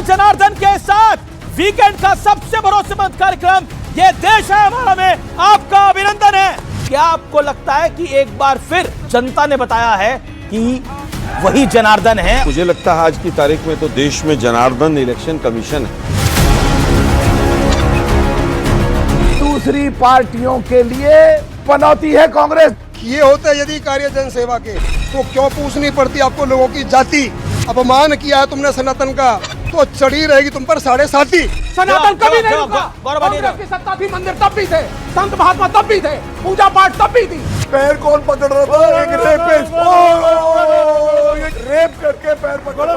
जनार्दन के साथ वीकेंड का सबसे भरोसेमंद कार्यक्रम ये देश है हमारा में आपका अभिनंदन है। क्या आपको लगता है कि एक बार फिर जनता ने बताया है कि वही जनार्दन है? मुझे लगता है आज की तारीख में तो देश में जनार्दन इलेक्शन कमीशन है। दूसरी पार्टियों के लिए पनौती है कांग्रेस। ये होता है यदि कार्य जन सेवा के तो क्यों पूछनी पड़ती आपको लोगों की जाति? अपमान किया है तुमने सनातन का तो चढ़ी रहेगी तुम पर 7.5। सनातन कभी नहीं रुका। कांग्रेस की सत्ता थी, मंदिर तब भी थे, संत महात्मा तब भी थे, पूजा पाठ तब भी थी। पैर कौन पकड़ रहा था? एक रेपिस्ट रेप करके पैर पकड़।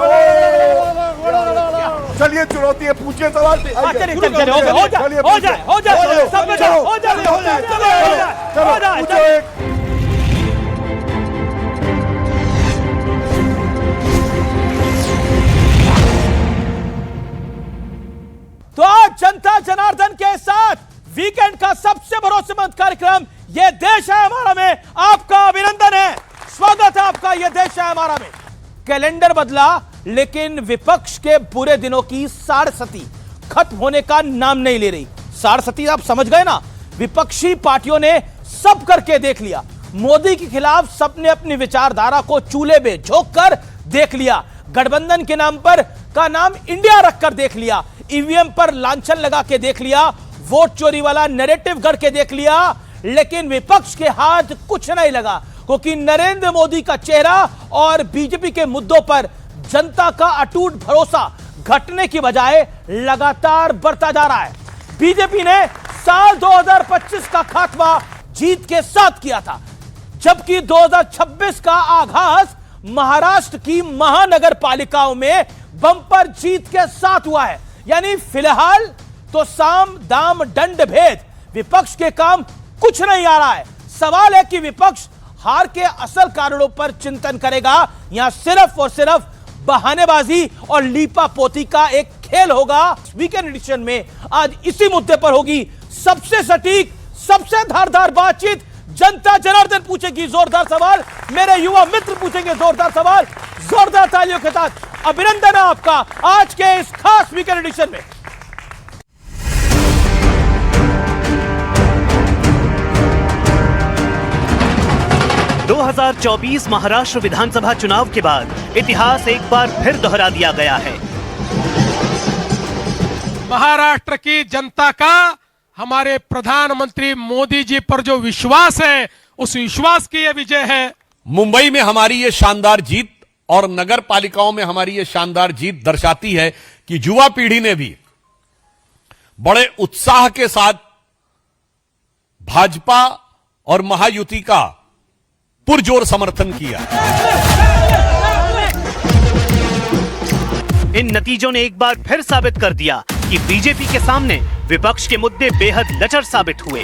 चलिए चुनौती है, पूछिए सवाल। तो आज जनता जनार्दन के साथ वीकेंड का सबसे भरोसेमंद कार्यक्रम ये देश है हमारा में आपका अभिनंदन है। स्वागत है आपका ये देश है हमारा में। कैलेंडर बदला लेकिन विपक्ष के बुरे दिनों की सारसती खत्म होने का नाम नहीं ले रही। सारसती आप समझ गए ना? विपक्षी पार्टियों ने सब करके देख लिया। मोदी के खिलाफ सबने अपनी विचारधारा को चूल्हे में झोंक कर देख लिया। गठबंधन के नाम पर का नाम इंडिया रखकर देख लिया। ईवीएम पर लांछन लगा के देख लिया। वोट चोरी वाला नैरेटिव गढ़ के देख लिया। लेकिन विपक्ष के हाथ कुछ नहीं लगा क्योंकि नरेंद्र मोदी का चेहरा और बीजेपी के मुद्दों पर जनता का अटूट भरोसा घटने की बजाय लगातार बढ़ता जा रहा है। बीजेपी ने साल 2025 का खात्मा जीत के साथ किया था, जबकि 2026 का आगाज महाराष्ट्र की महानगर पालिकाओं में बम्पर जीत के साथ हुआ है। यानी फिलहाल तो साम दाम दंड भेद विपक्ष के काम कुछ नहीं आ रहा है। सवाल है कि विपक्ष हार के असल कारणों पर चिंतन करेगा या सिर्फ और सिर्फ बहानेबाजी और लीपापोती का एक खेल होगा। वीकेंड एडिशन में आज इसी मुद्दे पर होगी सबसे सटीक, सबसे धारदार बातचीत। जनता जनार्दन पूछेगी जोरदार सवाल, मेरे युवा मित्र पूछेंगे जोरदार सवाल। जोरदार तालियों के साथ अभिनंदन है आपका आज के इस खास वीकेंड एडिशन में। दो 2024 महाराष्ट्र विधानसभा चुनाव के बाद इतिहास एक बार फिर दोहरा दिया गया है। महाराष्ट्र की जनता का हमारे प्रधानमंत्री मोदी जी पर जो विश्वास है, उस विश्वास की यह विजय है। मुंबई में हमारी ये शानदार जीत और नगर पालिकाओं में हमारी ये शानदार जीत दर्शाती है कि युवा पीढ़ी ने भी बड़े उत्साह के साथ भाजपा और महायुति का पुरजोर समर्थन किया। इन नतीजों ने एक बार फिर साबित कर दिया कि बीजेपी के सामने विपक्ष के मुद्दे बेहद लचर साबित हुए।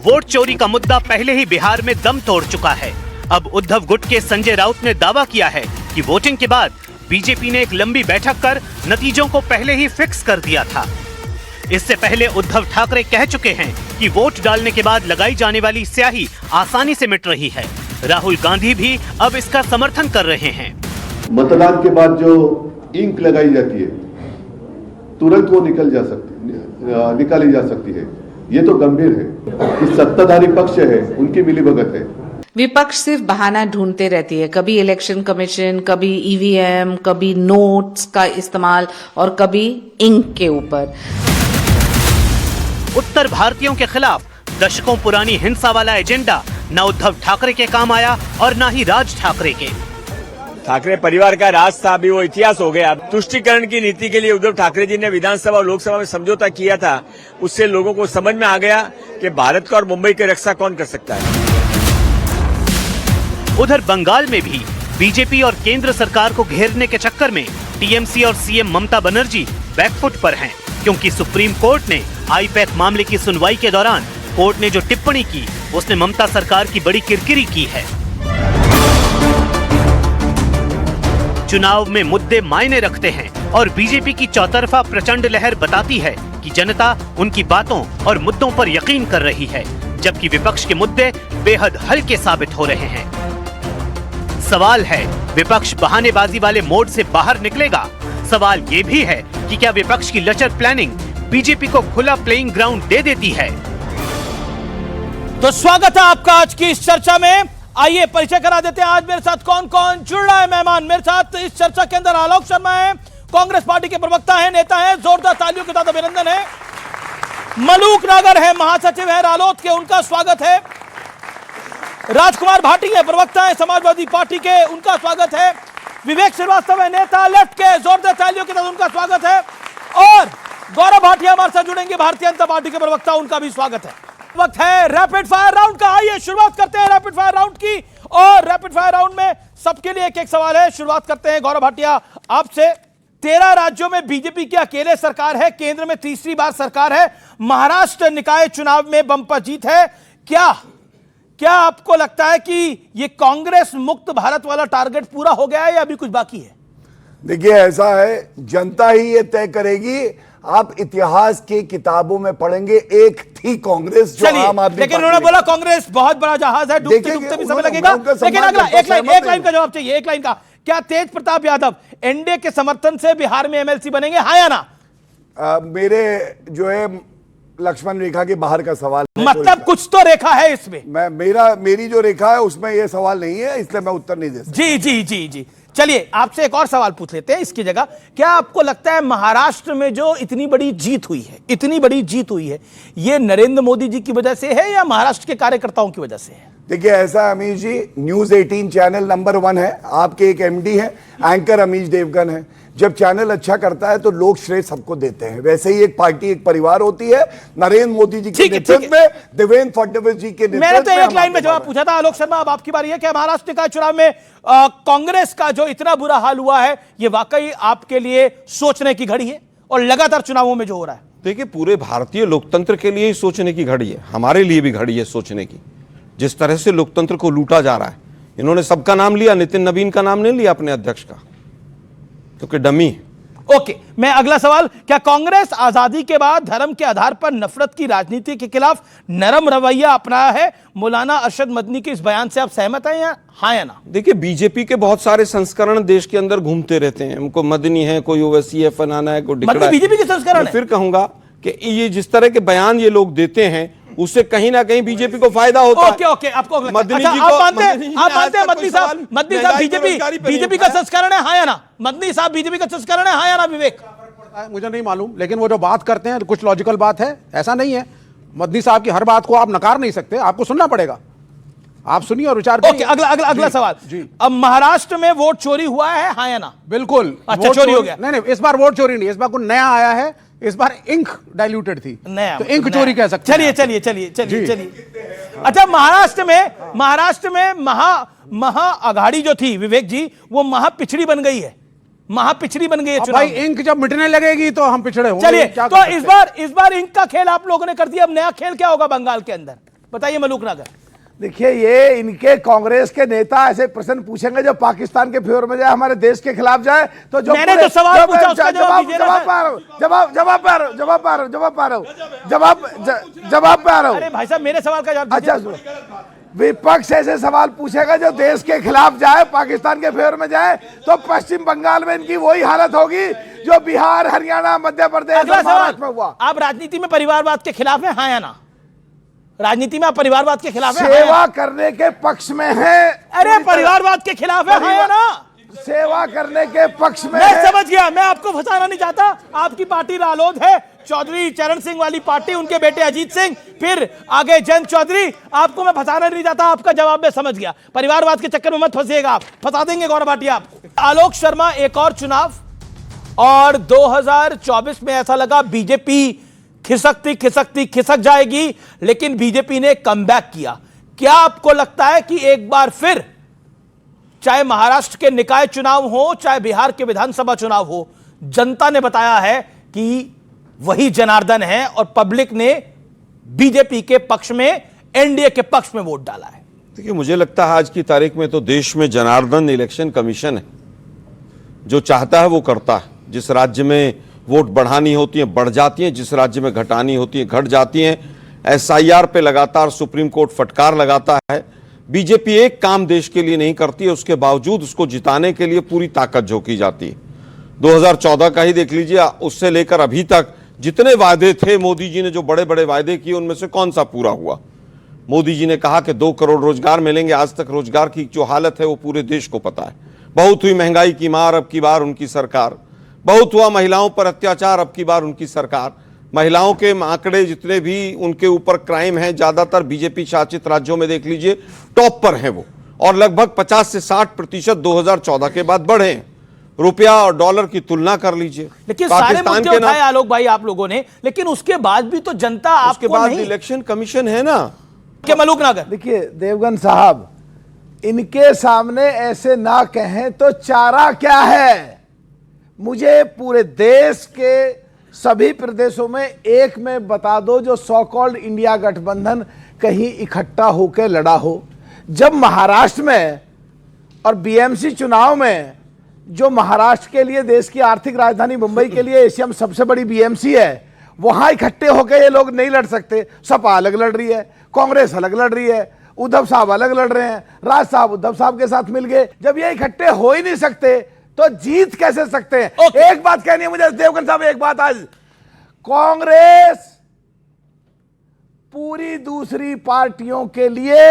वोट चोरी का मुद्दा पहले ही बिहार में दम तोड़ चुका है। अब उद्धव गुट के संजय राउत ने दावा किया है कि वोटिंग के बाद बीजेपी ने एक लंबी बैठक कर नतीजों को पहले ही फिक्स कर दिया था। इससे पहले उद्धव ठाकरे कह चुके हैं कि वोट डालने के बाद लगाई जाने वाली स्याही आसानी से मिट रही है। राहुल गांधी भी अब इसका समर्थन कर रहे हैं। मतदान के बाद जो इंक लगाई जाती है तुरंत वो निकाली जा सकती है। ये तो गंभीर है कि सत्ताधारी पक्ष है उनकी मिलीभगत है। विपक्ष सिर्फ बहाना ढूंढते रहती है, कभी इलेक्शन कमीशन, कभी ईवीएम, कभी नोट्स का इस्तेमाल और कभी इंक के ऊपर। उत्तर भारतीयों के खिलाफ दशकों पुरानी हिंसा वाला एजेंडा न उद्धव ठाकरे के काम आया और न ही राज ठाकरे के। ठाकरे परिवार का राज था, अभी वो इतिहास हो गया। तुष्टीकरण की नीति के लिए उद्धव ठाकरे जी ने विधानसभा और लोकसभा में समझौता किया था। उससे लोगों को समझ में आ गया कि भारत का और मुंबई की रक्षा कौन कर सकता है। उधर बंगाल में भी बीजेपी और केंद्र सरकार को घेरने के चक्कर में टीएमसी और सीएम ममता बनर्जी बैकफुट पर हैं, क्योंकि सुप्रीम कोर्ट ने आईपैक मामले की सुनवाई के दौरान कोर्ट ने जो टिप्पणी की उसने ममता सरकार की बड़ी किरकिरी की है। चुनाव में मुद्दे मायने रखते हैं और बीजेपी की चौतरफा प्रचंड लहर बताती है कि जनता उनकी बातों और मुद्दों पर यकीन कर रही है, जबकि विपक्ष के मुद्दे बेहद हल्के साबित हो रहे हैं। सवाल है, विपक्ष बहानेबाजी वाले मोड से बाहर निकलेगा? सवाल ये भी है कि क्या विपक्ष की लचर प्लानिंग बीजेपी को खुला प्लेइंग ग्राउंड दे देती है? तो स्वागत है आपका आज की इस चर्चा में। आइए परिचय करा देते हैं आज मेरे साथ कौन कौन जुड़ रहा है मेहमान। मेरे साथ इस चर्चा के अंदर आलोक शर्मा है, कांग्रेस पार्टी के प्रवक्ता है, नेता है, जोरदार तालियों के साथ अभिनंदन है। मलूक नागर है, महासचिव है रालोद के, उनका स्वागत है। राजकुमार भाटी है, प्रवक्ता है समाजवादी पार्टी के, उनका स्वागत है। विवेक श्रीवास्तव है, नेता लेफ्ट के, जोरदार तालियों के साथ उनका स्वागत है। और गौरव भाटिया हमारे साथ जुड़ेंगे, भारतीय जनता पार्टी के प्रवक्ता, उनका भी स्वागत है। वक्त है रैपिड फायर राउंड का। आइए शुरुआत करते हैं रैपिड फायर राउंड की। और रैपिड फायर राउंड में सबके लिए एक एक सवाल है। शुरुआत करते हैं गौरव भाटिया आपसे। 13 राज्यों में बीजेपी की अकेले सरकार है, केंद्र में तीसरी बार सरकार है, महाराष्ट्र निकाय चुनाव में बंपर जीत है। क्या आपको लगता है कि ये कांग्रेस मुक्त भारत वाला टारगेट पूरा हो गया है या अभी कुछ बाकी है? देखिए, ऐसा है, जनता ही ये तय करेगी। आप इतिहास की किताबों में पढ़ेंगे, एक थी कांग्रेस जो आम आदमी, लेकिन उन्होंने बोला कांग्रेस बहुत बड़ा जहाज है, डूबते डूबते भी समय लगेगा। लेकिन अगला एक लाइन का जवाब चाहिए, एक लाइन का। क्या तेज प्रताप यादव एनडीए के समर्थन से बिहार में एमएलसी बनेंगे, हाँ या ना? मेरे जो है लक्ष्मण रेखा के बाहर का सवाल, मतलब कुछ तो रेखा है इसमें। मेरी जो रेखा है उसमें ये सवाल नहीं है, इसलिए मैं उत्तर नहीं दे सकता। जी। चलिए आपसे एक और सवाल पूछ लेते हैं इसकी जगह। क्या आपको लगता है महाराष्ट्र में जो इतनी बड़ी जीत हुई है, ये नरेंद्र मोदी जी की वजह से है या महाराष्ट्र के कार्यकर्ताओं की वजह से है? देखिए, ऐसा अमीश जी, न्यूज 18 चैनल नंबर 1 है, आपके एक एमडी है, एंकर अमीश देवगन है। जब चैनल अच्छा करता है तो लोग श्रेय सबको देते हैं। वैसे ही एक पार्टी, एक परिवार होती है। नरेंद्र मोदी जी के नेतृत्व में, देवेंद्र फडणवीस जी के नेतृत्व में। मैंने तो एक लाइन में जवाब पूछा था। आलोक शर्मा, अब आपकी बारी है। क्या महाराष्ट्र का चुनाव में कांग्रेस का जो इतना बुरा हाल हुआ है, ये वाकई आपके लिए सोचने की घड़ी है? और लगातार चुनावों में जो हो रहा है, देखिए, पूरे भारतीय लोकतंत्र के लिए ही सोचने की घड़ी है, हमारे लिए भी घड़ी है सोचने की। जिस तरह से लोकतंत्र को लूटा जा रहा है, इन्होंने सबका नाम लिया, नितिन नवीन का नाम नहीं लिया अपने अध्यक्ष का, क्योंकि डमी है। ओके, मैं अगला सवाल। क्या कांग्रेस आजादी के बाद धर्म के आधार पर नफरत की राजनीति के खिलाफ नरम रवैया अपनाया है? मौलाना अरशद मदनी के इस बयान से आप सहमत हैं या हाँ या ना? देखिए, बीजेपी के बहुत सारे संस्करण देश के अंदर घूमते रहते हैं। हमको मदनी है, कोई ओवैसी है, फलाना है, कोई डिकड़ा है। बीजेपी के संस्करण है। फिर कहूंगा कि ये जिस तरह के बयान ये लोग देते हैं, उससे कहीं ना कहीं बीजेपी को फायदा होता है। ओके, आपको मदनी जी को, आप मानते हैं मदनी साहब बीजेपी का संस्करण है, हाँ या ना? मदनी साहब बीजेपी का संस्करण है, हाँ या ना? विवेक, मुझे नहीं मालूम, लेकिन वो जो बात करते हैं कुछ लॉजिकल बात है, ऐसा नहीं है। मदनी साहब की हर बात को आप नकार नहीं सकते, आपको सुनना पड़ेगा। आप सुनिए और विचार करिए। अगला सवाल जी। अब महाराष्ट्र में वोट चोरी हुआ है, हाँ या ना? बिल्कुल। अच्छा, चोरी हो गया? नहीं, इस बार वोट चोरी नहीं, इस बार कुछ नया आया है। इस बार इंक डाइल्यूटेड थी, नया, तो इंक चोरी कह सकते हैं। चलिए। अच्छा, महाराष्ट्र में महा आघाड़ी जो थी विवेक जी, वो महापिछड़ी बन गई है। भाई, इंक जब मिटने लगेगी तो हम पिछड़े होंगे। चलिए, तो इस बार इंक का खेल आप लोगों ने कर दिया। अब नया खेल क्या होगा बंगाल के अंदर, बताइए मलूक नागर। देखिए, ये इनके कांग्रेस के नेता ऐसे प्रश्न पूछेंगे जो पाकिस्तान के फेवर में जाए, हमारे देश के खिलाफ जाए, तो जो मैंने तो सवाल पूछा, उसका जवाब पे आ रहा हूं। अरे भाई साहब, मेरे सवाल का जवाब। अच्छा, विपक्ष ऐसे सवाल पूछेगा जो देश के खिलाफ जाए, पाकिस्तान के फेवर में जाए, तो पश्चिम बंगाल में इनकी वही हालत होगी जो बिहार, हरियाणा, मध्य प्रदेश, महाराष्ट्र में हुआ। आप राजनीति में परिवारवाद के खिलाफ हैं, हाँ या ना? राजनीति में आप परिवारवाद के खिलाफ हैं? सेवा करने के पक्ष में है। अरे, परिवारवाद के खिलाफ है, हाँ या ना? सेवा करने के पक्ष में। मैं समझ गया, मैं आपको फंसाना नहीं चाहता। आपकी पार्टी रालोद है, चौधरी चरण सिंह वाली पार्टी, उनके बेटे अजीत सिंह, फिर आगे जयंत चौधरी। आपको मैं फंसाना नहीं चाहता, आपका जवाब मैं समझ गया। परिवारवाद के चक्कर में मत फंसिएगा, आप फंसा देंगे गौरव भाटिया आपको। आलोक शर्मा, एक और चुनाव, और 2024 में ऐसा लगा बीजेपी खिसक जाएगी, लेकिन बीजेपी ने कमबैक किया। क्या आपको लगता है कि एक बार फिर, चाहे महाराष्ट्र के निकाय चुनाव हो, चाहे बिहार के विधानसभा चुनाव हो, जनता ने बताया है कि वही जनार्दन है और पब्लिक ने बीजेपी के पक्ष में, एनडीए के पक्ष में वोट डाला है? देखिए, मुझे लगता है आज की तारीख में तो देश में जनार्दन इलेक्शन कमीशन है, जो चाहता है वो करता है। जिस राज्य में वोट बढ़ानी होती है बढ़ जाती है, जिस राज्य में घटानी होती है घट जाती है। एसआईआर पे लगातार सुप्रीम कोर्ट फटकार लगाता है। बीजेपी एक काम देश के लिए नहीं करती है, उसके बावजूद उसको जिताने के लिए पूरी ताकत झोंकी जाती है। 2014 का ही देख लीजिए, उससे लेकर अभी तक जितने वादे थे मोदी जी ने, जो बड़े बड़े वादे किए, उनमें से कौन सा पूरा हुआ? मोदी जी ने कहा कि 2 करोड़ रोजगार मिलेंगे, आज तक रोजगार की जो हालत है वो पूरे देश को पता है। बहुत हुई महंगाई की मार, अब की बार उनकी सरकार। बहुत हुआ महिलाओं पर अत्याचार, अब की बार उनकी सरकार। महिलाओं के आंकड़े जितने भी उनके ऊपर क्राइम हैं, ज्यादातर बीजेपी शासित राज्यों में देख लीजिए टॉप पर हैं वो, और लगभग 50 से 60% 2014 के बाद बढ़े हैं। रुपया और डॉलर की तुलना कर लीजिए। लेकिन सारे मुद्दे उठाए आलोक भाई आप लोगों ने, लेकिन उसके बाद भी तो जनता आपको बाद नहीं। इलेक्शन कमीशन है ना के मलूक नागर। देखिए देवगन साहब, इनके सामने ऐसे ना कहें तो चारा क्या है? मुझे पूरे देश के सभी प्रदेशों में एक में बता दो जो सो कॉल्ड इंडिया गठबंधन कहीं इकट्ठा होकर लड़ा हो। जब महाराष्ट्र में और बीएमसी चुनाव में, जो महाराष्ट्र के लिए देश की आर्थिक राजधानी मुंबई के लिए एशिया में सबसे बड़ी बीएमसी है, वहां इकट्ठे होकर ये लोग नहीं लड़ सकते। सपा अलग लड़ रही है, कांग्रेस अलग लड़ रही है, उद्धव साहब अलग लड़ रहे हैं, राज साहब उद्धव साहब के साथ मिल गए। जब ये इकट्ठे हो ही नहीं सकते तो जीत कैसे सकते हैं? एक बात कहनी है मुझे देवगन साहब, एक बात, आज कांग्रेस पूरी दूसरी पार्टियों के लिए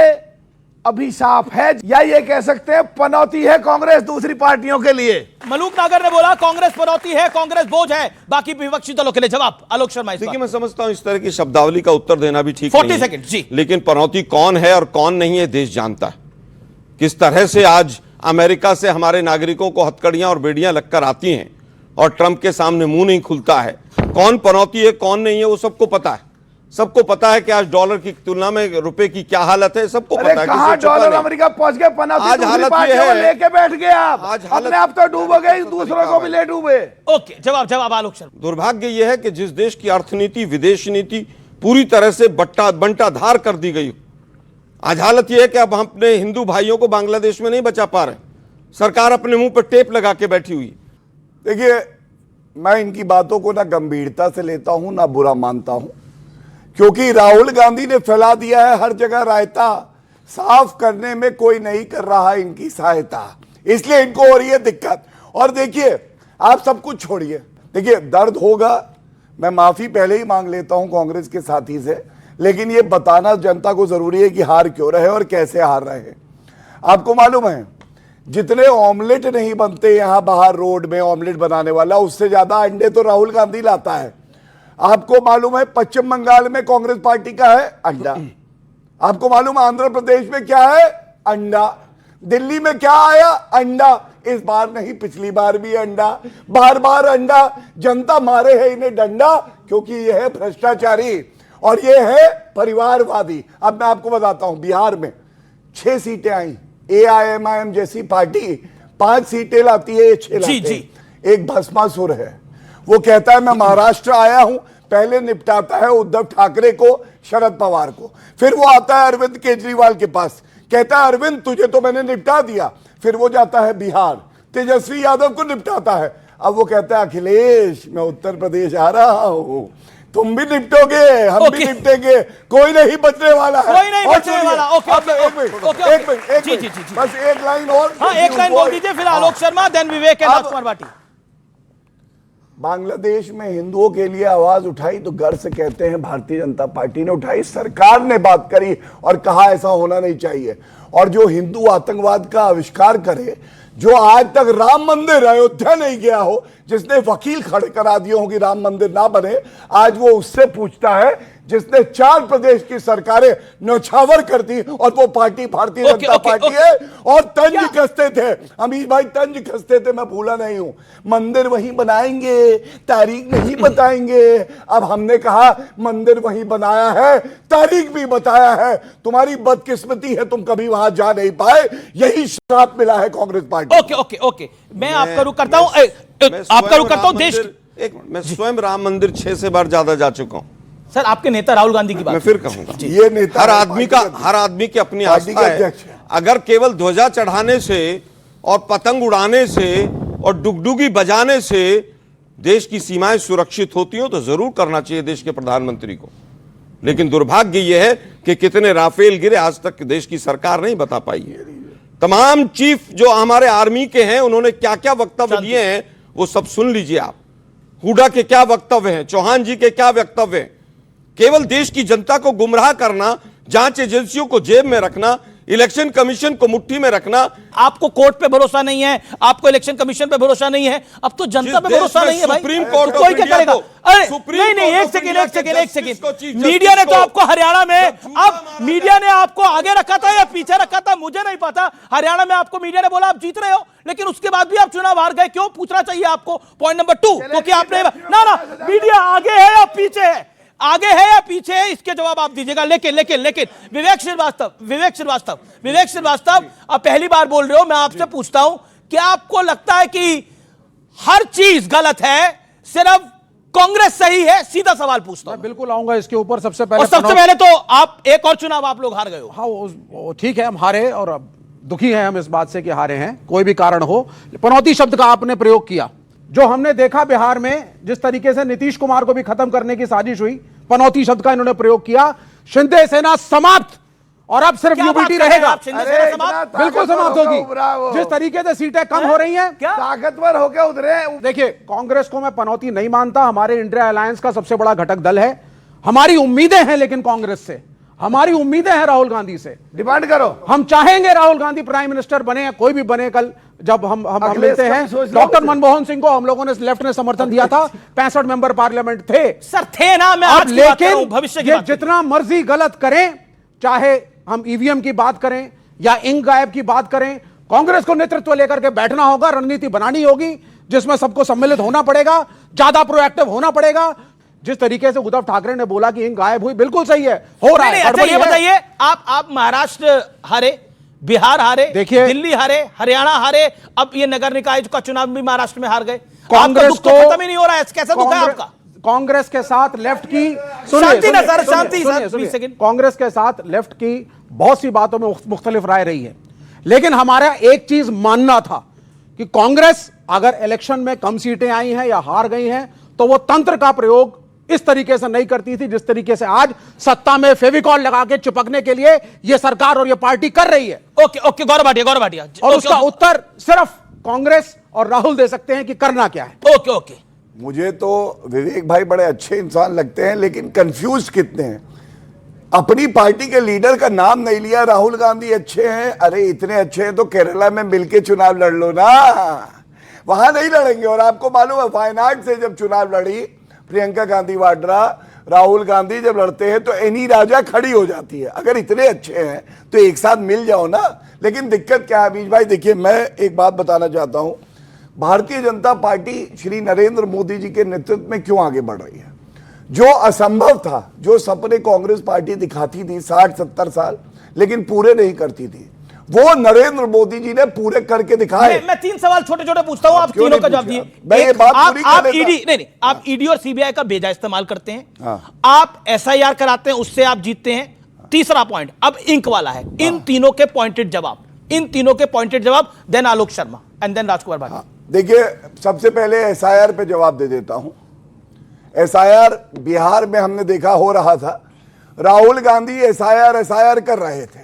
अभिशाप है, या ये कह सकते हैं पनौती है कांग्रेस दूसरी पार्टियों के लिए। मलूक नागर ने बोला कांग्रेस पनौती है, कांग्रेस बोझ है बाकी विपक्षी दलों के लिए। जवाब आलोक शर्मा। देखिए, मैं समझता हूं इस तरह की शब्दावली का उत्तर देना भी ठीक 40 सेकंड जी। लेकिन पनौती कौन है और कौन नहीं है देश जानता है। किस तरह से आज अमेरिका से हमारे नागरिकों को हथकड़ियां और बेड़ियां लगकर आती हैं और ट्रंप के सामने मुंह नहीं खुलता है। कौन पनौती है कौन नहीं है वो सबको पता है। सबको पता है कि आज डॉलर की तुलना में रुपए की क्या हालत है, सबको पता है। कहां डॉलर अमेरिका पहुंच गए? आज हालत ये है, लेके बैठ गए आप। आज अपने आप तो डूब गए, दूसरों को भी ले डूबे। ओके, जवाब आलोक शर्मा। दुर्भाग्य यह है कि जिस देश की अर्थनीति, विदेश नीति पूरी तरह से बंटाधार कर दी गई, आज हालत यह है कि अब हम अपने हिंदू भाइयों को बांग्लादेश में नहीं बचा पा रहे। सरकार अपने मुंह पर टेप लगा के बैठी हुई। देखिए, मैं इनकी बातों को ना गंभीरता से लेता हूं ना बुरा मानता हूं, क्योंकि राहुल गांधी ने फैला दिया है हर जगह रायता, साफ करने में कोई नहीं कर रहा है इनकी सहायता, इसलिए इनको हो रही है दिक्कत। और देखिए, आप सब कुछ छोड़िए, देखिए दर्द होगा, मैं माफी पहले ही मांग लेता हूं कांग्रेस के साथी से, लेकिन ये बताना जनता को जरूरी है कि हार क्यों रहे और कैसे हार रहे हैं। आपको मालूम है, जितने ऑमलेट नहीं बनते यहां बाहर रोड में ऑमलेट बनाने वाला, उससे ज्यादा अंडे तो राहुल गांधी लाता है। आपको मालूम है पश्चिम बंगाल में कांग्रेस पार्टी का है अंडा, आपको मालूम है आंध्र प्रदेश में क्या है? अंडा। दिल्ली में क्या आया? अंडा। इस बार नहीं, पिछली बार भी अंडा, बार बार अंडा। जनता मारे है इन्हें डंडा, क्योंकि यह है भ्रष्टाचारी और यह है परिवारवादी। अब मैं आपको बताता हूं, बिहार में 6 सीटें आई, AIMIM जैसी पार्टी 5 सीटें लाती है, ये 6 लाते हैं। एक भस्मासुर है, वो कहता है मैं महाराष्ट्र आया हूं, पहले निपटाता है उद्धव ठाकरे को, शरद पवार को, फिर वो आता है अरविंद केजरीवाल के पास, कहता है अरविंद तुझे तो मैंने निपटा दिया, फिर वो जाता है बिहार, तेजस्वी यादव को निपटाता है, अब वो कहता है अखिलेश मैं उत्तर प्रदेश आ रहा हूं, तुम भी निपटोगे, हम भी निपटेंगे, कोई नहीं बचने वाला है, कोई नहीं बचने वाला। एक मिनट, बस एक लाइन और। हाँ, एक लाइन बोल दीजिए, फिर Alok Sharma, then Vivek and राजकुमार भाटी। बांग्लादेश में हिंदुओं के लिए आवाज उठाई तो गर्व से कहते हैं भारतीय जनता पार्टी ने उठाई, सरकार ने बात करी और कहा ऐसा होना नहीं चाहिए। और जो हिंदू आतंकवाद का आविष्कार करे, जो आज तक राम मंदिर अयोध्या नहीं गया हो, जिसने वकील खड़े करा दिए हो कि राम मंदिर ना बने, आज वो उससे पूछता है जिसने 4 प्रदेश की सरकारें न्यौछावर कर दी, और वो पार्टी भारतीय जनता पार्टी है। और तंज कसते थे अमीर भाई, तंज कसते थे, मैं भूला नहीं हूं, मंदिर वहीं बनाएंगे, तारीख नहीं बताएंगे। अब हमने कहा मंदिर वहीं बनाया है, तारीख भी बताया है, तुम्हारी बदकिस्मती है तुम कभी वहां जा नहीं पाए, यही श्राप मिला है कांग्रेस पार्टी। ओके, मैं आपका रुख करता हूं, आपका रुख करता हूं। देश मैं स्वयं राम मंदिर 6 से बार ज्यादा जा चुका हूं। सर, आपके नेता राहुल गांधी की बात मैं फिर कहूंगा, ये नेता हर आदमी की अपनी आस्था है। अगर केवल ध्वजा चढ़ाने से और पतंग उड़ाने से और डुगडुगी बजाने से देश की सीमाएं सुरक्षित होती हो तो जरूर करना चाहिए देश के प्रधानमंत्री को। लेकिन दुर्भाग्य यह है कि कितने राफेल गिरे आज तक देश की सरकार नहीं बता पाई है। तमाम चीफ जो हमारे आर्मी के हैं उन्होंने क्या क्या वक्तव्य दिए हैं वो सब सुन लीजिए आप। हुड्डा के क्या वक्तव्य हैं, चौहान जी के क्या वक्तव्य हैं। केवल देश की जनता को गुमराह करना, जांच एजेंसियों को जेब में रखना, इलेक्शन कमीशन को मुट्ठी में रखना। आपको कोर्ट पे भरोसा नहीं है, आपको इलेक्शन कमीशन पे भरोसा नहीं है, अब तो जनता पे भरोसा नहीं है भाई। सुप्रीम कोर्ट तो कोई क्या करेगा? अरे नहीं, एक सेकंड, मीडिया ने तो आपको हरियाणा में, अब मीडिया ने आपको आगे रखा था या पीछे रखा था मुझे नहीं पता। हरियाणा में आपको मीडिया ने बोला आप जीत रहे हो, लेकिन उसके बाद भी आप चुनाव हार गए, क्यों? पूछना चाहिए आपको। पॉइंट नंबर 2, क्योंकि आपने ना मीडिया आगे है या पीछे है, आगे है या पीछे है, इसके जवाब आप दीजिएगा। लेकिन विवेक श्रीवास्तव आप पहली बार बोल रहे हो, मैं आपसे पूछता हूं, क्या आपको लगता है कि हर चीज गलत है, सिर्फ कांग्रेस सही है? सीधा सवाल पूछता हूं। बिल्कुल आऊंगा इसके ऊपर। सबसे पहले तो आप एक और चुनाव आप लोग हार गए हो। हाँ ठीक है, हम हारे और अब दुखी हैं हम इस बात से कि हारे हैं, कोई भी कारण हो। पनौती शब्द का आपने प्रयोग किया, जो हमने देखा बिहार में जिस तरीके से नीतीश कुमार को भी खत्म करने की साजिश हुई, पनौती शब्द का इन्होंने प्रयोग किया। शिंदे सेना समाप्त, और अब सिर्फ यूबीटी रहेगा। बिल्कुल समाप्त होगी। जिस तरीके से सीटें कम हो रही हैं, ताकतवर होकर उधरे। देखिए, कांग्रेस को मैं पनौती नहीं मानता, हमारे इंडिया अलायंस का सबसे बड़ा घटक दल है। हमारी उम्मीदें हैं, लेकिन कांग्रेस से हमारी उम्मीदें हैं राहुल गांधी से। डिमांड करो, हम चाहेंगे राहुल गांधी प्राइम मिनिस्टर बने, या कोई भी बने। कल जब हम मिलते हैं, डॉक्टर मनमोहन सिंह को हम लोगों ने, लेफ्ट ने समर्थन दिया था, 65 मेंबर पार्लियामेंट थे सर, थे ना। मैं आज लेकिन भविष्य ये जितना मर्जी गलत करें, चाहे हम ईवीएम की बात करें या इंक गायब की बात करें, कांग्रेस को नेतृत्व लेकर के बैठना होगा, रणनीति बनानी होगी जिसमें सबको सम्मिलित होना पड़ेगा, ज्यादा प्रोएक्टिव होना पड़ेगा। जिस तरीके से उद्धव ठाकरे ने बोला कि इंक गायब हुई, बिल्कुल सही है, हो रहा है। अच्छा ये बताइए, आप महाराष्ट्र हारे, बिहार हारे, देखिए दिल्ली हारे, हरियाणा हारे, अब ये नगर निकाय का चुनाव भी महाराष्ट्र में हार गए। कांग्रेस को खत्म ही नहीं हो रहा है, कैसा दुख है आपका? कांग्रेस के साथ लेफ्ट की शांति, कांग्रेस के साथ लेफ्ट की बहुत सी बातों में मुख्तलिफ राय रही है, लेकिन हमारा एक चीज मानना था कि कांग्रेस अगर इलेक्शन में कम सीटें आई हैं या हार गई हैं, तो वो तंत्र का प्रयोग इस तरीके से नहीं करती थी जिस तरीके से आज सत्ता में फेविकॉल लगा के चिपकने के लिए ये सरकार और ये पार्टी कर रही है। ओके, गौरव भाटिया, और उसका उत्तर सिर्फ कांग्रेस और राहुल दे सकते हैं कि करना क्या है। ओके। मुझे तो विवेक भाई बड़े अच्छे इंसान लगते हैं, लेकिन कंफ्यूज कितने हैं। अपनी पार्टी के लीडर का नाम नहीं लिया, राहुल गांधी अच्छे हैं। अरे इतने अच्छे हैं तो केरला में मिलके चुनाव लड़ लो ना, वहां नहीं लड़ेंगे। और आपको मालूम है, वायनाड से जब चुनाव लड़ी प्रियंका गांधी वाड्रा, राहुल गांधी जब लड़ते हैं तो एनी राजा खड़ी हो जाती है। अगर इतने अच्छे हैं तो एक साथ मिल जाओ ना। लेकिन दिक्कत क्या है अमीश भाई, देखिए मैं एक बात बताना चाहता हूं, भारतीय जनता पार्टी श्री नरेंद्र मोदी जी के नेतृत्व में क्यों आगे बढ़ रही है? जो असंभव था, जो सपने कांग्रेस पार्टी दिखाती थी 60-70 साल, लेकिन पूरे नहीं करती थी, वो नरेंद्र मोदी जी ने पूरे करके दिखाए। मैं 3 सवाल छोटे-छोटे पूछता हूं, आप तीनों का जवाब दिए। आप ईडी और सीबीआई का बेजा इस्तेमाल करते हैं, आप एसआईआर कराते हैं, उससे आप जीतते हैं। तीसरा पॉइंट अब इंक वाला है। इन तीनों के पॉइंटेड जवाब, then Alok Sharma and then Rajkumar Bhatia. देखिए, सबसे पहले एसआईआर पे जवाब दे देता हूं। एसआईआर बिहार में हमने देखा हो रहा था, राहुल गांधी एसआईआर कर रहे थे,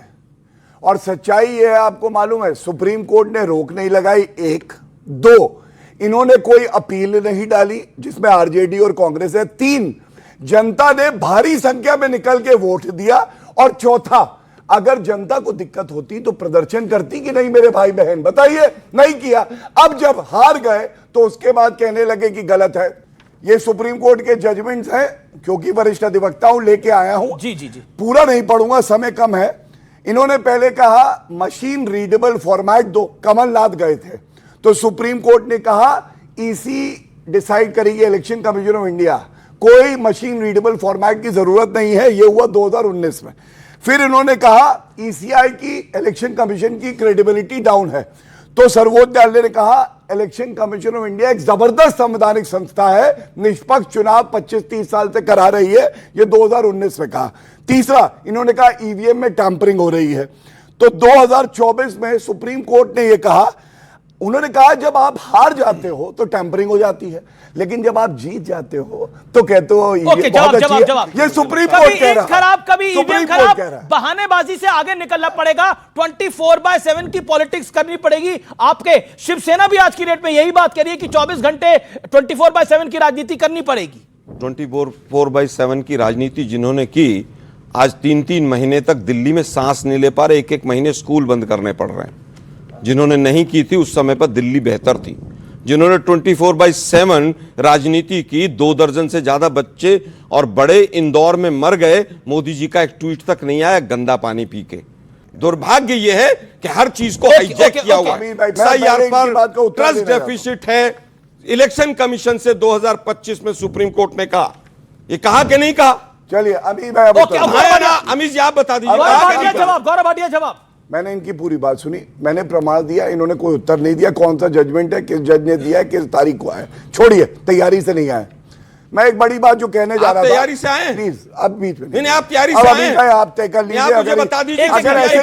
और सच्चाई ये है, आपको मालूम है, सुप्रीम कोर्ट ने रोक नहीं लगाई। 1, 2, इन्होंने कोई अपील नहीं डाली जिसमें आरजेडी और कांग्रेस है। 3, जनता ने भारी संख्या में निकल के वोट दिया। और चौथा, अगर जनता को दिक्कत होती तो प्रदर्शन करती कि नहीं मेरे भाई बहन? बताइए, नहीं किया। अब जब हार गए तो उसके बाद कहने लगे कि गलत है। ये सुप्रीम कोर्ट के जजमेंट्स हैं, क्योंकि वरिष्ठ अधिवक्ता हूं, लेके आया हूं। जी, पूरा नहीं पढ़ूंगा, समय कम है। इन्होंने पहले कहा मशीन रीडेबल फॉर्मेट दो, कमलनाथ गए थे तो सुप्रीम कोर्ट ने कहा ईसी डिसाइड करेगी, इलेक्शन कमीशन ऑफ इंडिया, कोई मशीन रीडेबल फॉर्मेट की जरूरत नहीं है। ये हुआ 2019 में। फिर इन्होंने कहा ईसीआई की, इलेक्शन कमीशन की क्रेडिबिलिटी डाउन है, तो सर्वोच्च न्यायालय ने कहा इलेक्शन कमीशन ऑफ इंडिया एक जबरदस्त संवैधानिक संस्था है, निष्पक्ष चुनाव 25-30 साल से करा रही है, ये 2019 में कहा। तीसरा, इन्होंने कहा ईवीएम में टैंपरिंग हो रही है। तो 2024 में सुप्रीम कोर्ट ने यह कहा उन्होंने कहा जब आप हार जाते हो तो टेम्परिंग हो जाती है, लेकिन जब आप जीत जाते हो तो कहते हो ये ओके, बहुत अच्छी है। जवाब। ये सुप्रीम कभी कोर्ट कह ईद रहा खराब, कभी सुप्रीम ईवीएम कोर्ट खराब, कह रहा है। बहानेबाजी से आगे निकलना पड़ेगा। 24/7 की पॉलिटिक्स करनी पड़ेगी। आपके शिवसेना भी आज की डेट में यही बात कह रही है कि 24 घंटे 24/7 की राजनीति करनी पड़ेगी। 24/7 की राजनीति जिन्होंने की, आज 3-3 महीने तक दिल्ली में सांस नहीं ले पा रहे, 1-1 महीने स्कूल बंद करने पड़ रहे हैं। जिन्होंने नहीं की थी उस समय पर दिल्ली बेहतर थी। जिन्होंने 24/7 राजनीति की, 2 दर्जन से ज्यादा बच्चे और बड़े इंदौर में मर गए, मोदी जी का एक ट्वीट तक नहीं आया गंदा पानी पी के। दुर्भाग्य यह है कि हर चीज को हाईजैक किया हुआ है। SIR पर ट्रस्ट डेफिसिट है। इलेक्शन कमीशन से 2025 में सुप्रीम कोर्ट ने कहा, ये कहा कि नहीं कहा? चलिए अभी मैं अमीश जी आप बता दीजिए। गौरव भाटिया जवाब। मैंने इनकी पूरी बात सुनी, मैंने प्रमाण दिया, इन्होंने कोई उत्तर नहीं दिया। कौन सा जजमेंट है, किस जज ने दिया है, किस तारीख को आया, छोड़िए, तैयारी से नहीं आए। मैं एक बड़ी बात जो कहने जा रहा था, तैयारी से आए? प्लीज अब बीच में नहीं, आप तैयारी से आए? आप तय कर लीजिए। मुझे बता दीजिए, अगर ऐसे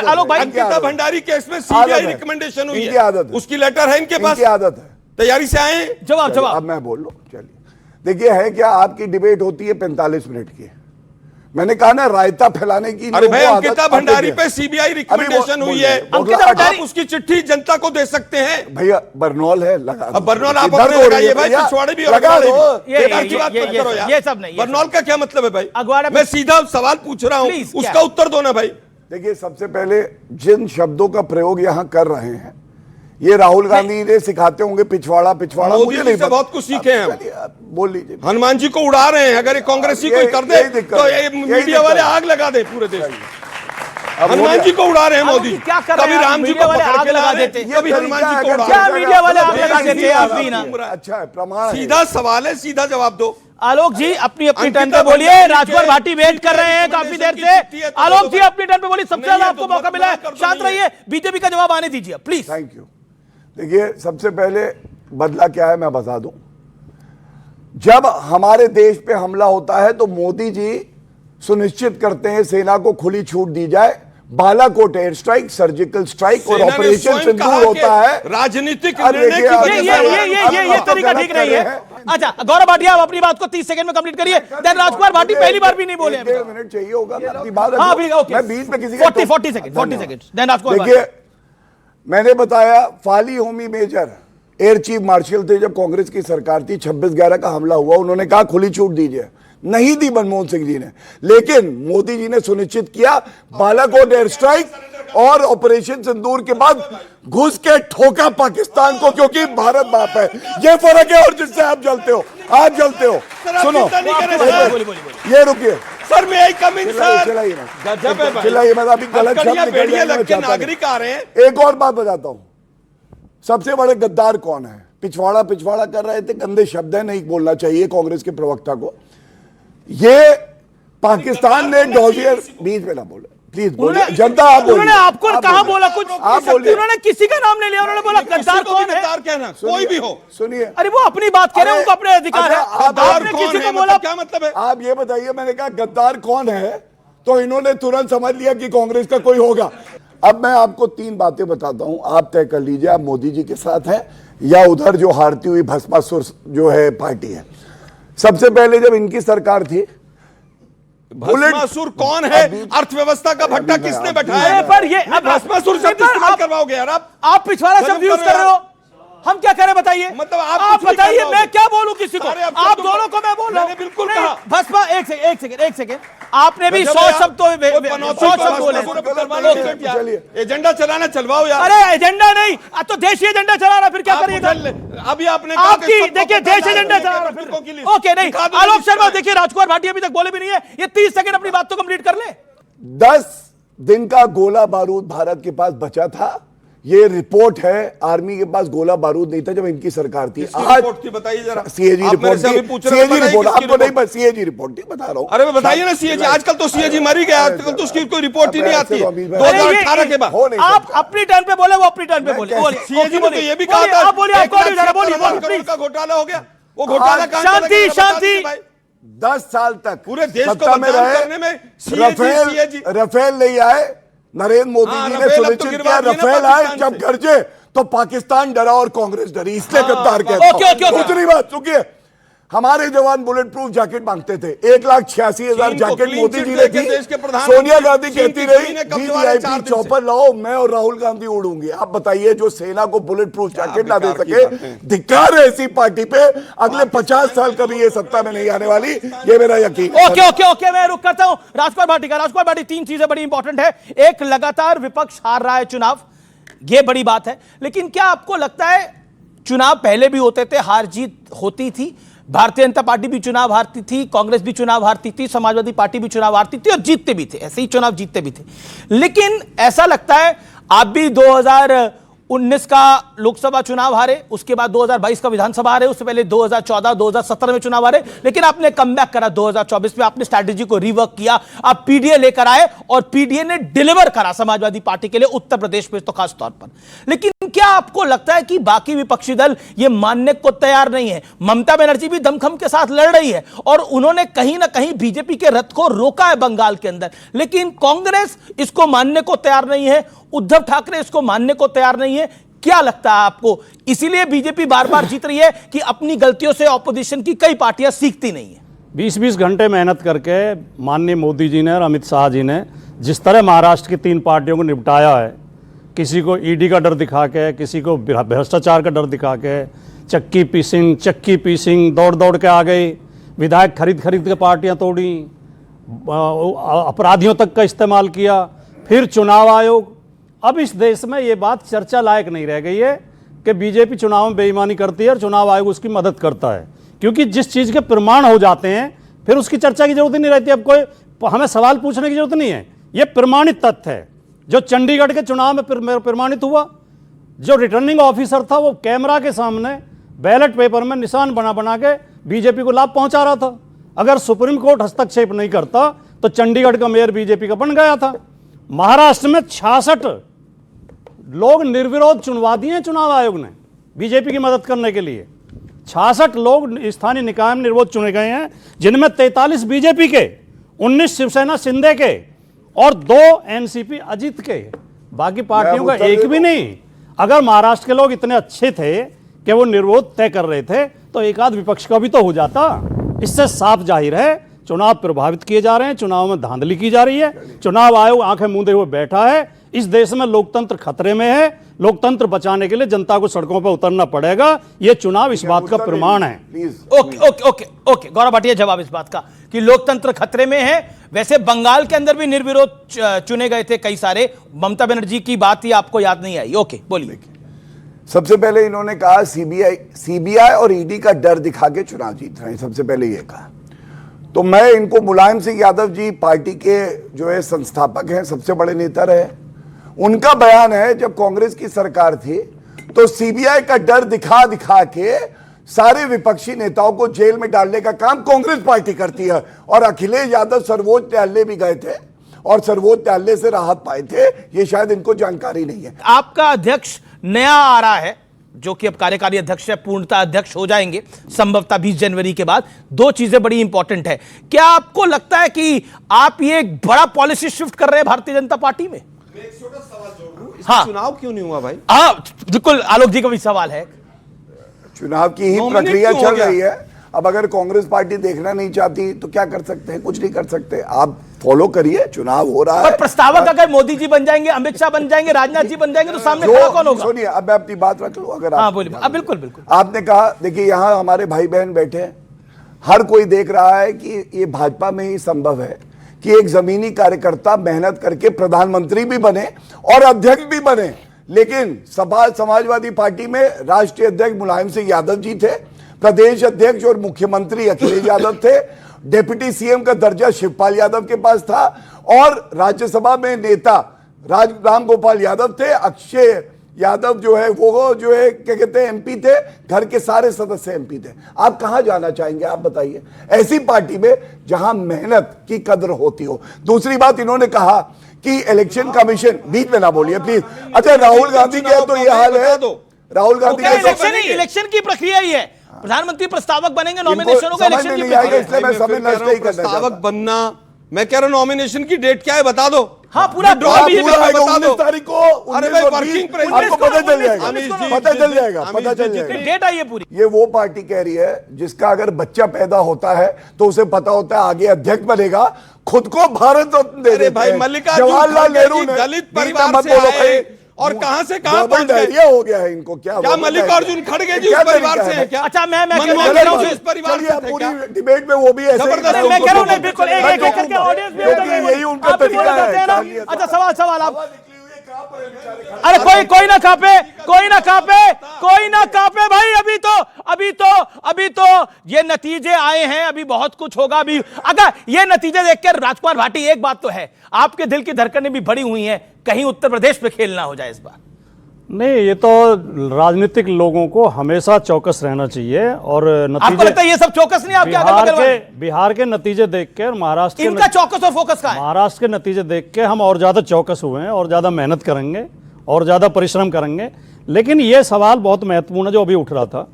आलोक भाई, अंकिता भंडारी केस में सीबीआई रिकमेंडेशन हुई इनकी है, आदत है, उसकी लेटर है इनके पास, इनकी आदत है। तैयारी से आए? जवाब जवाब। अब मैं बोल लूं, चलिए देखिए, है क्या, आपकी डिबेट होती है 45 मिनट की। मैंने कहा ना रायता फैलाने की। अरे भाई, अंकिता भंडारी पे सीबीआई रिकमेंडेशन हुई है, आप उसकी चिट्ठी जनता को दे सकते हैं। भैया बरनौल है, लगा अब बरनौल आप अपने लगाइए भाई, पिछवाड़े भी लगा दो। ये सब नहीं। बरनौल का क्या मतलब है भाई? अगवाड़ा मैं सीधा सवाल पूछ रहा हूँ, उसका उत्तर दो ना भाई। देखिए, सबसे पहले जिन शब्दों का प्रयोग यहां कर रहे हैं, ये राहुल गांधी ने सिखाते होंगे, पिछवाड़ा पिछवाड़ा। मुझे नहीं, बहुत कुछ सीखे हैं। बोल लीजिए। हनुमान जी को उड़ा रहे हैं, अगर ये कांग्रेसी कोई कर दे तो ये मीडिया वाले आग लगा दे पूरे देश में। हनुमान जी को उड़ा रहे हैं मोदी, क्या कर रहे हैं? कभी राम जी को पकड़ के लगा देते, कभी हनुमान जी को उड़ा रहे हैं। मीडिया वाले आग लगा देते हैं, आप भी ना। अच्छा है, प्रमाण। सीधा सवाल है, सीधा जवाब दो। आलोक जी अपनी टर्न पे बोलिए। राजकुमार भाटी वेट कर रहे हैं काफी देर से। आलोक जी अपनी टर्न पे बोलिए, सबसे ज्यादा आपको मौका मिला है, शांत रहिए, बीजेपी का जवाब आने दीजिए प्लीज। Thank you. देखिए, सबसे पहले बदला क्या है मैं बता दूं। जब हमारे देश पे हमला होता है तो मोदी जी सुनिश्चित करते हैं सेना को खुली छूट दी जाए। Balakot air strike, surgical strike और ऑपरेशन सिंदूर होता है। राजनीतिक ये तरीका ठीक नहीं है। अच्छा गौरव भाटिया, आप अपनी बात को 30 सेकंड में कंप्लीट करिए। देन राजकुमार भाटी पहली बार भी नहीं बोले। 1.5 मिनट चाहिए होगा, अपनी बात। हाँ, मैं बीच में किसी 40 सेकंड। देन राजकुमार। देखिए, मैंने बताया Fali Homi Major air chief marshal थे जब कांग्रेस की सरकार थी। 26/11 का हमला हुआ, उन्होंने कहा खुली छूट दीजिए, नहीं दी मनमोहन सिंह जी ने, लेकिन मोदी जी ने सुनिश्चित किया। बालाकोट एयर स्ट्राइक और ऑपरेशन सिंदूर के बाद घुस के ठोका पाकिस्तान को, क्योंकि भारत बाप है। ये फर्क है और जिससे आप जलते हो, आप जलते हो। सुनो, ये रुकिए सर, मैं आई कम इन सर। चलाइए ना, गजब है भाई। चलाइए, मैं अभी गलत शब्द लग के नागरिक आ रहे हैं। एक और बात बताता हूं, सबसे बड़े गद्दार कौन है? पिछवाड़ा पिछवाड़ा कर रहे थे, गंदे शब्द है, नहीं बोलना चाहिए कांग्रेस के प्रवक्ता को। ये पाकिस्तान ने डॉजियर, बीच में ना बोले प्लीज, बोले जनता। आप उन्होंने आपको कहा बोला कुछ? आप बोलिए। उन्होंने किसी का नाम नहीं लिया, उन्होंने बोला गद्दार कौन है? गद्दार कहना, कोई भी हो। सुनिए, अरे वो अपनी बात कह रहे हैं, उनको अपने अधिकार है। आपने किसी को बोला, क्या मतलब है? आप ये बताइए, मैंने कहा गद्दार कौन है तो इन्होंने तुरंत समझ लिया कि कांग्रेस का कोई होगा। अब मैं आपको 3 बातें बताता हूं, आप तय कर लीजिए, आप मोदी जी के साथ हैं या उधर जो हारती हुई भस्मासुर जो है पार्टी है। सबसे पहले जब इनकी सरकार थी, भस्मासुर कौन है? अर्थव्यवस्था का भट्टा किसने बैठाया? पर ये भस्मासुर शब्द इस्तेमाल करवाओगे यार आप पिछवाड़ा शब्द यूज कर रहे हो। हम क्या करें बताइए? मतलब आप बताइए, मैं क्या बोलूं किसी को? आप दोनों को मैं बोल रहा हूं। बिल्कुल कहा। भस्मा, एक सेकंड, आपने भी 100 शब्द बोले। एजेंडा चलाना चलवाओ यार। अरे एजेंडा नहीं, तो देशी एजेंडा चला रहा, फिर क्या करिएगा? अभी आपने आपकी देखिए देश एजेंडा चला रहा। ओके, नहीं आलोक शर्मा, देखिए राजकुमार भाटी अभी तक बोले भी नहीं है, ये 30 सेकंड अपनी बात तो कंप्लीट कर ले। 10 दिन का गोला बारूद भारत के पास बचा था। ये रिपोर्ट है, आर्मी के पास गोला बारूद नहीं था जब इनकी सरकार थी। आज रिपोर्ट थी, बताइए जरा। सीएजी रिपोर्ट, सीएजी रिपोर्ट आपको नहीं, बस सीएजी रिपोर्ट ही बता रहा हूं। अरे बताइए ना, सीएजी आजकल तो सीएजी मरी गया, आजकल तो उसकी कोई रिपोर्ट ही नहीं आती है 2018 के बाद। आप अपनी टर्न पे बोले, वो अपनी टर्न पे बोले। सीएजी ने तो ये भी कहा था, आप बोलिए, बोलिए का घोटाला हो गया, वो घोटाला शांति शांति। 10 साल तक पूरे देश को सत्ता में रहे, करने में रफेल नहीं आए, नरेंद्र मोदी हाँ, जी ने रफेल अब तो सुनिश्चित गिरवा किया, दिए ना रफेल आए पाकिस्तान जब से। गरजे तो पाकिस्तान डरा और कांग्रेस डरी, इसलिए गद्दार कहता हूं। Okay, okay, okay. दूसरी बात सुनिए, हमारे जवान बुलेट प्रूफ जैकेट मांगते थे, 1,86,000 चीन को जैकेट क्लीन मोदी चिट जी ने देके दी। देश के प्रधानमंत्री सोनिया गांधी चीन कहती की रही चीन ने कब्जा वाले 4 दिन से। चौपर लाओ, मैं और राहुल गांधी उड़ूंगी। आप बताइए, जो सेना को बुलेट प्रूफ जैकेट ना दे बेकार की सके, बातें। धिक्कार है ऐसी पार्टी पे। अगले 50 साल कभी ये सत्ता में नहीं आने वाली, ये मेरा यकीन है। ओके ओके ओके, मैं रुक करता हूं। राजकुमार भाटी का, राजकुमार भाटी, 3 चीजें बड़ी इंपॉर्टेंट है। एक, लगातार विपक्ष हार रहा है चुनाव, यह बड़ी बात है, लेकिन क्या आपको लगता है चुनाव पहले भी होते थे, हार जीत होती थी, भारतीय जनता पार्टी भी चुनाव हारती थी, कांग्रेस भी चुनाव हारती थी, समाजवादी पार्टी भी चुनाव हारती थी और जीतते भी थे, ऐसे ही चुनाव जीतते भी थे, लेकिन ऐसा लगता है आप भी 2019 का लोकसभा चुनाव हारे, उसके बाद 2022 का विधानसभा हारे, उससे पहले 2014 2017 में चुनाव हारे, लेकिन आपने कमबैक करा 2024 में, आपने स्ट्रैटेजी को रिवर्क किया, आप पीडीए लेकर आए और पीडीए ने डिलीवर करा समाजवादी पार्टी के लिए उत्तर प्रदेश में तो खास तौर पर। लेकिन क्या आपको लगता है कि बाकी विपक्षी दल ये मानने को तैयार नहीं है? ममता बनर्जी भी दमखम के साथ लड़ रही है और उन्होंने कहीं ना कहीं बीजेपी के रथ को रोका है बंगाल के अंदर, लेकिन कांग्रेस इसको मानने को तैयार नहीं है, उद्धव ठाकरे इसको मानने को तैयार नहीं है। क्या लगता है आपको, इसीलिए बीजेपी बार बार जीत रही है कि अपनी गलतियों से ऑपोजिशन की कई पार्टियां सीखती नहीं है? 20-20 घंटे मेहनत करके माननीय मोदी जी ने और अमित शाह जी ने जिस तरह महाराष्ट्र की 3 पार्टियों को निपटाया है, किसी को ईडी का डर दिखा के, किसी को भ्रष्टाचार का डर दिखा के, चक्की पीसिंग दौड़ दौड़ के आ गई, विधायक खरीद के पार्टियां तोड़ी, अपराधियों तक का इस्तेमाल किया, फिर चुनाव आयोग। अब इस देश में ये बात चर्चा लायक नहीं रह गई है कि बीजेपी चुनाव में बेईमानी करती है और चुनाव आयोग उसकी मदद करता है, क्योंकि जिस चीज़ के प्रमाण हो जाते हैं फिर उसकी चर्चा की जरूरत ही नहीं रहती। अब कोई हमें सवाल पूछने की जरूरत नहीं है, ये प्रमाणित तथ्य है। जो चंडीगढ़ के चुनाव में प्रमाणित हुआ, जो रिटर्निंग ऑफिसर था वो कैमरा के सामने बैलेट पेपर में निशान बना के बीजेपी को लाभ पहुंचा रहा था। अगर सुप्रीम कोर्ट हस्तक्षेप नहीं करता तो चंडीगढ़ का मेयर बीजेपी का बन गया था। महाराष्ट्र में 66 लोग निर्विरोध चुनवा दिए चुनाव आयोग ने बीजेपी की मदद करने के लिए। 66 लोग स्थानीय निकाय में निर्विरोध चुने गए हैं, जिनमें 43 बीजेपी के, 19 शिवसेना शिंदे के और 2 एनसीपी अजित के। बाकी पार्टियों का एक भी नहीं। अगर महाराष्ट्र के लोग इतने अच्छे थे कि वो निर्विरोध तय कर रहे थे तो एक आध विपक्ष का भी तो हो जाता। इससे साफ जाहिर है चुनाव प्रभावित किए जा रहे हैं, चुनाव में धांधली की जा रही है, चुनाव आयोग आंखें मूंदे हुए बैठा है। इस देश में लोकतंत्र खतरे में है, लोकतंत्र बचाने के लिए जनता को सड़कों पर उतरना पड़ेगा। यह चुनाव इस बात का प्रमाण है। Okay okay okay okay, Gaurav Bhatia जवाब इस बात का कि लोकतंत्र खतरे में है। वैसे बंगाल के अंदर भी निर्विरोध चुने गए थे कई सारे, ममता बनर्जी की बात ही आपको याद नहीं आई? ओके, बोलिए। सबसे पहले इन्होंने कहा सीबीआई और ईडी का डर दिखा के चुनाव जीत रहे हैं, सबसे पहले ये कहा। तो मैं इनको, मुलायम सिंह यादव जी पार्टी के जो है संस्थापक हैं, सबसे बड़े नेता रहे, उनका बयान है जब कांग्रेस की सरकार थी तो सीबीआई का डर दिखा के सारे विपक्षी नेताओं को जेल में डालने का काम कांग्रेस पार्टी करती है। और अखिलेश यादव सर्वोच्च न्यायालय भी गए थे और सर्वोच्च न्यायालय से राहत पाए थे, ये शायद इनको जानकारी नहीं है। आपका अध्यक्ष नया आ रहा है, जो कि अब कार्यकारी अध्यक्ष है, पूर्णतः अध्यक्ष हो जाएंगे संभवतः 20 जनवरी के बाद। 2 चीजें बड़ी इंपॉर्टेंट है। क्या आपको लगता है कि आप ये एक बड़ा पॉलिसी शिफ्ट कर रहे हैं भारतीय जनता पार्टी में? एक छोटा सवाल जोड़ दूं, हाँ, चुनाव क्यों नहीं हुआ भाई? हाँ बिल्कुल, आलोक जी का भी सवाल है। चुनाव की ही प्रक्रिया चल रही है। अब अगर कांग्रेस पार्टी देखना नहीं चाहती तो क्या कर सकते हैं? कुछ नहीं कर सकते। आप फॉलो करिए, चुनाव हो रहा है। प्रस्तावक अगर मोदी जी बन जाएंगे, अमित शाह बन जाएंगे, राजनाथ जी बन जाएंगे तो सामने खड़ा कौन होगा? सुनिए, अब मैं अपनी बात रख लूं। अगर हाँ बोलिए। बिल्कुल बिल्कुल। आपने कहा, देखिए यहाँ हमारे भाई बहन बैठे हैं, हर कोई देख रहा है कि ये भाजपा में ही संभव है कि एक जमीनी कार्यकर्ता मेहनत करके प्रधानमंत्री भी बने और अध्यक्ष भी बने। लेकिन समाजवादी पार्टी में राष्ट्रीय अध्यक्ष मुलायम सिंह यादव जी थे, प्रदेश अध्यक्ष और मुख्यमंत्री अखिलेश यादव थे, डिप्टी सीएम का दर्जा शिवपाल यादव के पास था और राज्यसभा में नेता राम गोपाल यादव थे। अक्षय यादव जो है वो जो है क्या कहते हैं एमपी थे, घर के सारे सदस्य एमपी थे। आप कहां जाना चाहेंगे? आप बताइए, ऐसी पार्टी में जहां मेहनत की कदर होती हो। दूसरी बात, इन्होंने कहा कि इलेक्शन कमीशन, बीच में ना बोलिए प्लीज। अच्छा, राहुल गांधी के तो ये हाल है, राहुल गांधी इलेक्शन की प्रक्रिया ही है, प्रधानमंत्री प्रस्तावक बनेंगे, नॉमिनेशन होगा, इलेक्शन की प्रक्रिया। इसलिए मैं समय नष्ट नहीं करना चाहता। प्रस्तावक बनना मैं कह रहा हूं नॉमिनेशन की डेट क्या है बता दो। हाँ पूरा Withdraw हाँ, भी पूरा बता आएगा दो। 19 तारीख को। अरे भाई वर्किंग आपको पता चल जाएगा, अमीश जी, पता चल जाएगा, पता चल जी, जाएगा। डेट आई है पूरी। ये वो पार्टी कह रही है जिसका अगर बच्चा पैदा होता है तो उसे पता होता है आगे अध्यक्ष बनेगा, खुद को भारत रत्न दे अरे देते भाई हैं। मल्लिकार्जुन जवाहरलाल खड़गे नेहरू जी ने दलित बीच में परिवार मत से बोलो आए भाई। और कहां से कहां डबल पहुंच गए। डायरिया हो गया है इनको, क्या क्या मल्लिकार्जुन खड़गे जी क्या उस परिवार तरीका से है? हैं क्या? अच्छा मैं मनमोहन कह रहा हूं सिंह इस परिवार चलिए से आप थे पूरी क्या? डिबेट में वो भी ऐसे ही जबरदस्त। करें, मैं उनको कह रहा हूं तो- नहीं बिल्कुल एक मैं एक तो- करके ऑडियंस भी क्योंकि यही उनका आप भी तरीका बोल है, सकते हैं ना। चाहिए अच्छा सवाल आप हवा निकली हुई है, कहाँ पर है बेचारे खड़े? अरे कोई ना कांपे, कोई ना कांपे भाई। अभी तो ये नतीजे आए हैं, अभी बहुत कुछ होगा। अभी अगर ये नतीजे देखकर राजकुमार भाटी, एक बात तो है, आपके दिल की धड़कनें भी बढ़ी हुई हैं, कहीं उत्तर प्रदेश पे खेलना हो जाए इस बार। नहीं, ये तो राजनीतिक लोगों को हमेशा चौकस रहना चाहिए। और आपको लगता है ये सब चौकस नहीं? आपके बिहार के नतीजे देख के और महाराष्ट्र इनका चौकस और फोकस का है। महाराष्ट्र के नतीजे देख के हम और ज्यादा चौकस हुए हैं और ज्यादा मेहनत करेंगे और ज्यादा परिश्रम करेंगे। लेकिन ये सवाल बहुत महत्वपूर्ण है जो अभी उठ रहा था।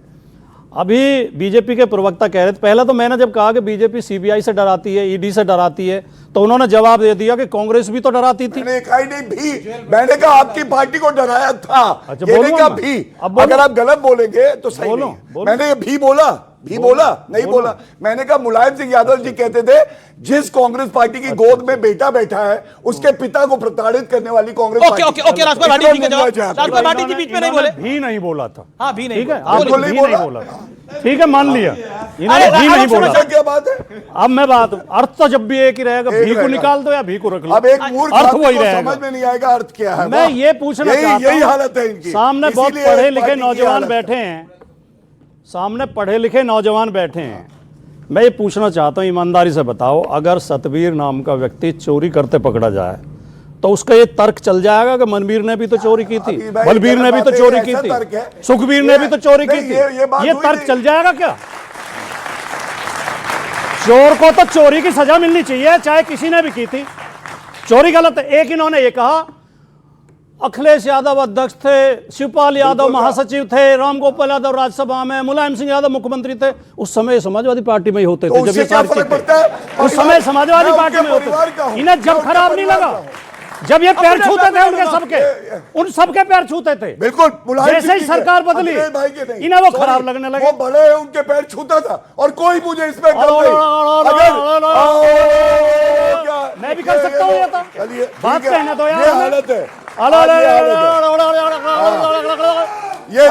अभी बीजेपी के प्रवक्ता कह रहे थे, पहला तो मैंने जब कहा कि बीजेपी सीबीआई से डराती है, ईडी से डराती है, तो उन्होंने जवाब दे दिया कि कांग्रेस भी तो डराती थी। मैंने कहा ही नहीं भी, मैंने कहा आपकी पार्टी को डराया था। अच्छा, ये बोलो नहीं कहा ना। भी। अब बोलो। अगर आप गलत बोलेंगे तो सही बोलो, नहीं है। बोलो। मैंने ये भी बोला नहीं बोला। मैंने कहा मुलायम सिंह यादव जी कहते थे जिस कांग्रेस पार्टी की गोद में बेटा बैठा है उसके पिता को प्रताड़ित करने वाली कांग्रेस ओके राजकुमार भाटी जी के जवाब, राजकुमार भाटी जी बीच में नहीं बोले। भी नहीं बोला था। हाँ भी नहीं, ठीक है, बोले। आपने बोले। भी नहीं बोला था। ठीक है, मान लिया इन्होंने अरे, भी नहीं बोला। क्या बात है? अब मैं अर्थ तो जब भी एक ही रहेगा, एक भी को रहेगा। निकाल दो या भी को रख लो। अब एक मूर्ख अर्थ आदमी वही को रहेगा। समझ में नहीं आएगा अर्थ क्या है। मैं ये पूछना चाहता यही हूं, हालत है इनकी। सामने बहुत इसीलिए पढ़े एक लिखे पार्टी की नौजवान हालत है। बैठे हैं, सामने पढ़े लिखे नौजवान बैठे हैं। मैं ये पूछना चाहता हूं, ईमानदारी से बताओ, अगर सतवीर नाम का व्यक्ति चोरी करते पकड़ा जाए तो उसका ये तर्क चल जाएगा कि मनवीर ने भी तो चोरी की थी, अभी भाई बलबीर ने भी तो ऐसा चोरी की तर्क थी, है। सुखबीर ने भी तो चोरी की नहीं, थी। ये बात ये हुई तर्क नहीं। चल जाएगा क्या? चोर को तो चोरी की सजा मिलनी चाहिए, चाहे किसी ने भी की थी। चोरी गलत है। एक इन्होंने ये कहा, अखिलेश यादव अध्यक्ष थे, शिवपाल यादव महासचिव थे, रामगोपाल यादव राज्यसभा में, मुलायम सिंह यादव मुख्यमंत्री थे। उस समय समाजवादी पार्टी में ही होते थे जब ये सारी चीजें। उस समय समाजवादी पार्टी में होते थे। इन्हें जब खराब नहीं लगा, जब ये पैर छूते थे उनके सबके, उन सबके पैर छूते थे। बिल्कुल, मुलायम जैसे सिंह ही जी सरकार के, बदली, अखिलेश भाई के नहीं। इन्हें वो Sorry, खराब लगने लगे। वो बड़े हैं, उनके पैर छूता था और कोई मुझे इसमें मैं भी कर सकता हूँ ये तो। चलिए बात कहने दो यार ये हमें। हालत है। ये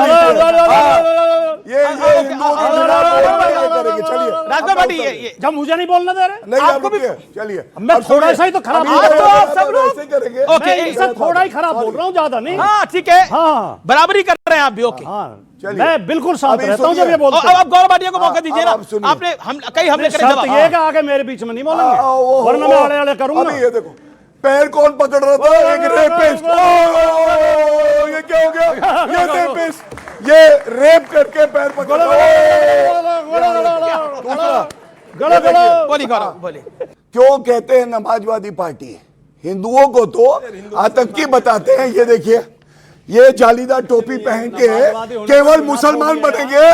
चलिए राजकुमार भाटी ये जब मुझे नहीं बोलना दे रहे, नहीं आपको भी- चलिए मैं थोड़ा सा ही तो खराब अभी बोल रहा हूं। आप सब लोग- ऐसे करेंगे। ओके, मैं इनसे थोड़ा ही खराब बोल रहा हूँ, ज्यादा नहीं। हाँ ठीक है, हाँ बराबरी कर रहे हैं आप भी। ओके हाँ, चलिए। मैं बिल्कुल शांत अभी रहता हूँ जब सुनिए। ये बोलते अब हैं। आप गौरव भाटिया को मौका दीजिए अब ना। आप सुनिए। आपने कई हमले करे शर्त जवाब। ये कि आगे मेरे बीच में नहीं बोलेंगे, वरना मैं आड़े आड़े करूंगा। अभी ये देखो पैर कौन पकड़ रहा था? एक रेपिस्ट। ये क्या हो गया? ये रेपिस्ट, ये रेप करके पैर पकड़ रहा बोली गौरव बोली। क्यों कहते हैं समाजवादी पार्टी? हिंदुओं को तो आतंकी बताते हैं। ये देखिए, ये जालीदार टोपी पहन के केवल मुसलमान बनेंगे।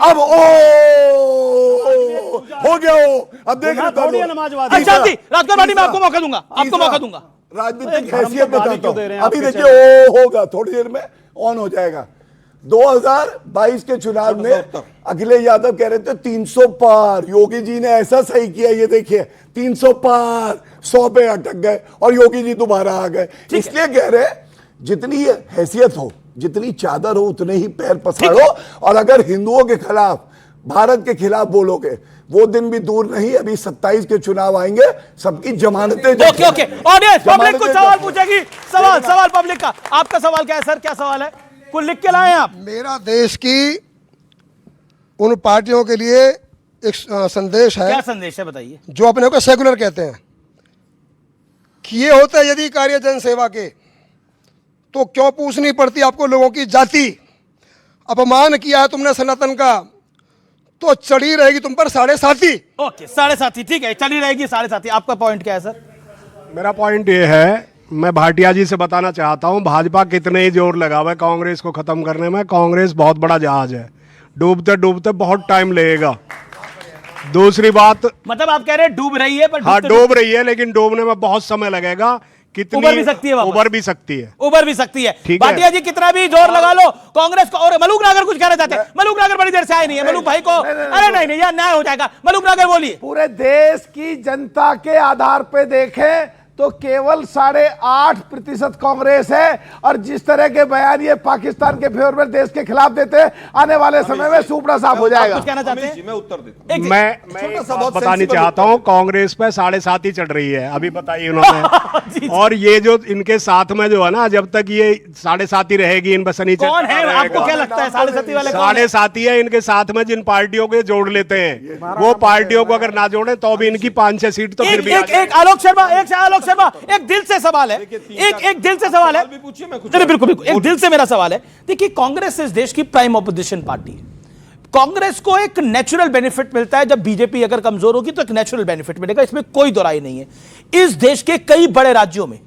अब हो गया वो। अब देख रहे अच्छा जी, राजकुमार भाटी मैं आपको मौका दूंगा, आपको मौका दूंगा। राजनीतिक हैसियत गाली बताता क्यों दे रहे हूं। हैं अभी आप देखिए वो होगा, थोड़ी देर में ऑन हो जाएगा। 2022 के चुनाव में अखिलेश यादव कह रहे थे 300 पार, योगी जी ने ऐसा सही किया। ये देखिए 300 पार, 100 पे अटक गए और योगी जी दोबारा आ गए। इसलिए कह रहे जितनी हैसियत हो, जितनी चादर हो, उतने ही पैर पसारो। और अगर हिंदुओं के खिलाफ, भारत के खिलाफ बोलोगे, वो दिन भी दूर नहीं। अभी 27 के चुनाव आएंगे, सबकी जमानतें। ओके ओके, ऑडियंस पब्लिक कुछ सवाल पूछेगी। सवाल पब्लिक का। आपका सवाल क्या है सर? क्या सवाल है? कुछ लिख के लाए आप? मेरा देश की उन पार्टियों के लिए एक संदेश है। क्या संदेश है बताइए? जो अपने को सेकुलर कहते हैं, किए होते हैं यदि कार्य जन सेवा के, तो क्यों पूछनी पड़ती आपको लोगों की जाति? अपमान किया है तुमने सनातन का, तो चढ़ी रहेगी तुम पर 7.5। ओके 7.5, ठीक है, चली रहेगी 7.5। आपका पॉइंट क्या है सर? मेरा पॉइंट ये है, मैं भाटिया जी से बताना चाहता हूं, भाजपा कितने ही जोर लगा हुआ है कांग्रेस को खत्म करने में। कांग्रेस बहुत बड़ा जहाज है, डूबते डूबते बहुत टाइम लगेगा। दूसरी बात, मतलब आप कह रहे हैं डूब रही है, पर हाँ डूब रही है, लेकिन डूबने में बहुत समय लगेगा। कितनी उबर भी सकती है, उबर भी सकती है, उबर भी सकती है। ठीक है। भाटिया जी कितना भी जोर लगा लो कांग्रेस को। और मलूक नागर कुछ कहना चाहते हैं? मलूक नागर बड़ी देर से आए नहीं है, मलूक भाई को अरे नहीं यार न्याय हो जाएगा। मलूक नागर बोलिए। पूरे देश की जनता के आधार पे देखें तो केवल 8.5% कांग्रेस है, और जिस तरह के बयान ये पाकिस्तान के फेवर में देश के खिलाफ देते हैं, आने वाले समय में सुपड़ा साफ हो जाएगा। कुछ कहना चाहते हैं? मैं उत्तर देता हूं। मैं एक बात बतानी चाहता हूं, कांग्रेस पे 7.5 ही चढ़ रही है, अभी बताइए उन्होंने। और ये जो इनके साथ में जो है ना, जब तक ये 7.5 ही रहेगी, इन पर शनिचर कौन है आपको क्या लगता है 7.5 वाले? 7.5 है इनके साथ में जिन पार्टियों के जोड़ लेते हैं, वो पार्टियों को अगर ना जोड़े तो भी इनकी 5-6 सीट तो फिर भी एक आलोक शर्मा, एक दिल से सवाल है, एक दिल से सवाल है। बिल्कुल एक दिल से मेरा सवाल है। देखिए, कांग्रेस इस देश की प्राइम ऑपोजिशन पार्टी है। कांग्रेस को एक नेचुरल बेनिफिट मिलता है, जब बीजेपी अगर कमजोर होगी तो एक नेचुरल बेनिफिट मिलेगा, इसमें कोई दो राय नहीं है। इस देश के कई बड़े राज्यों में,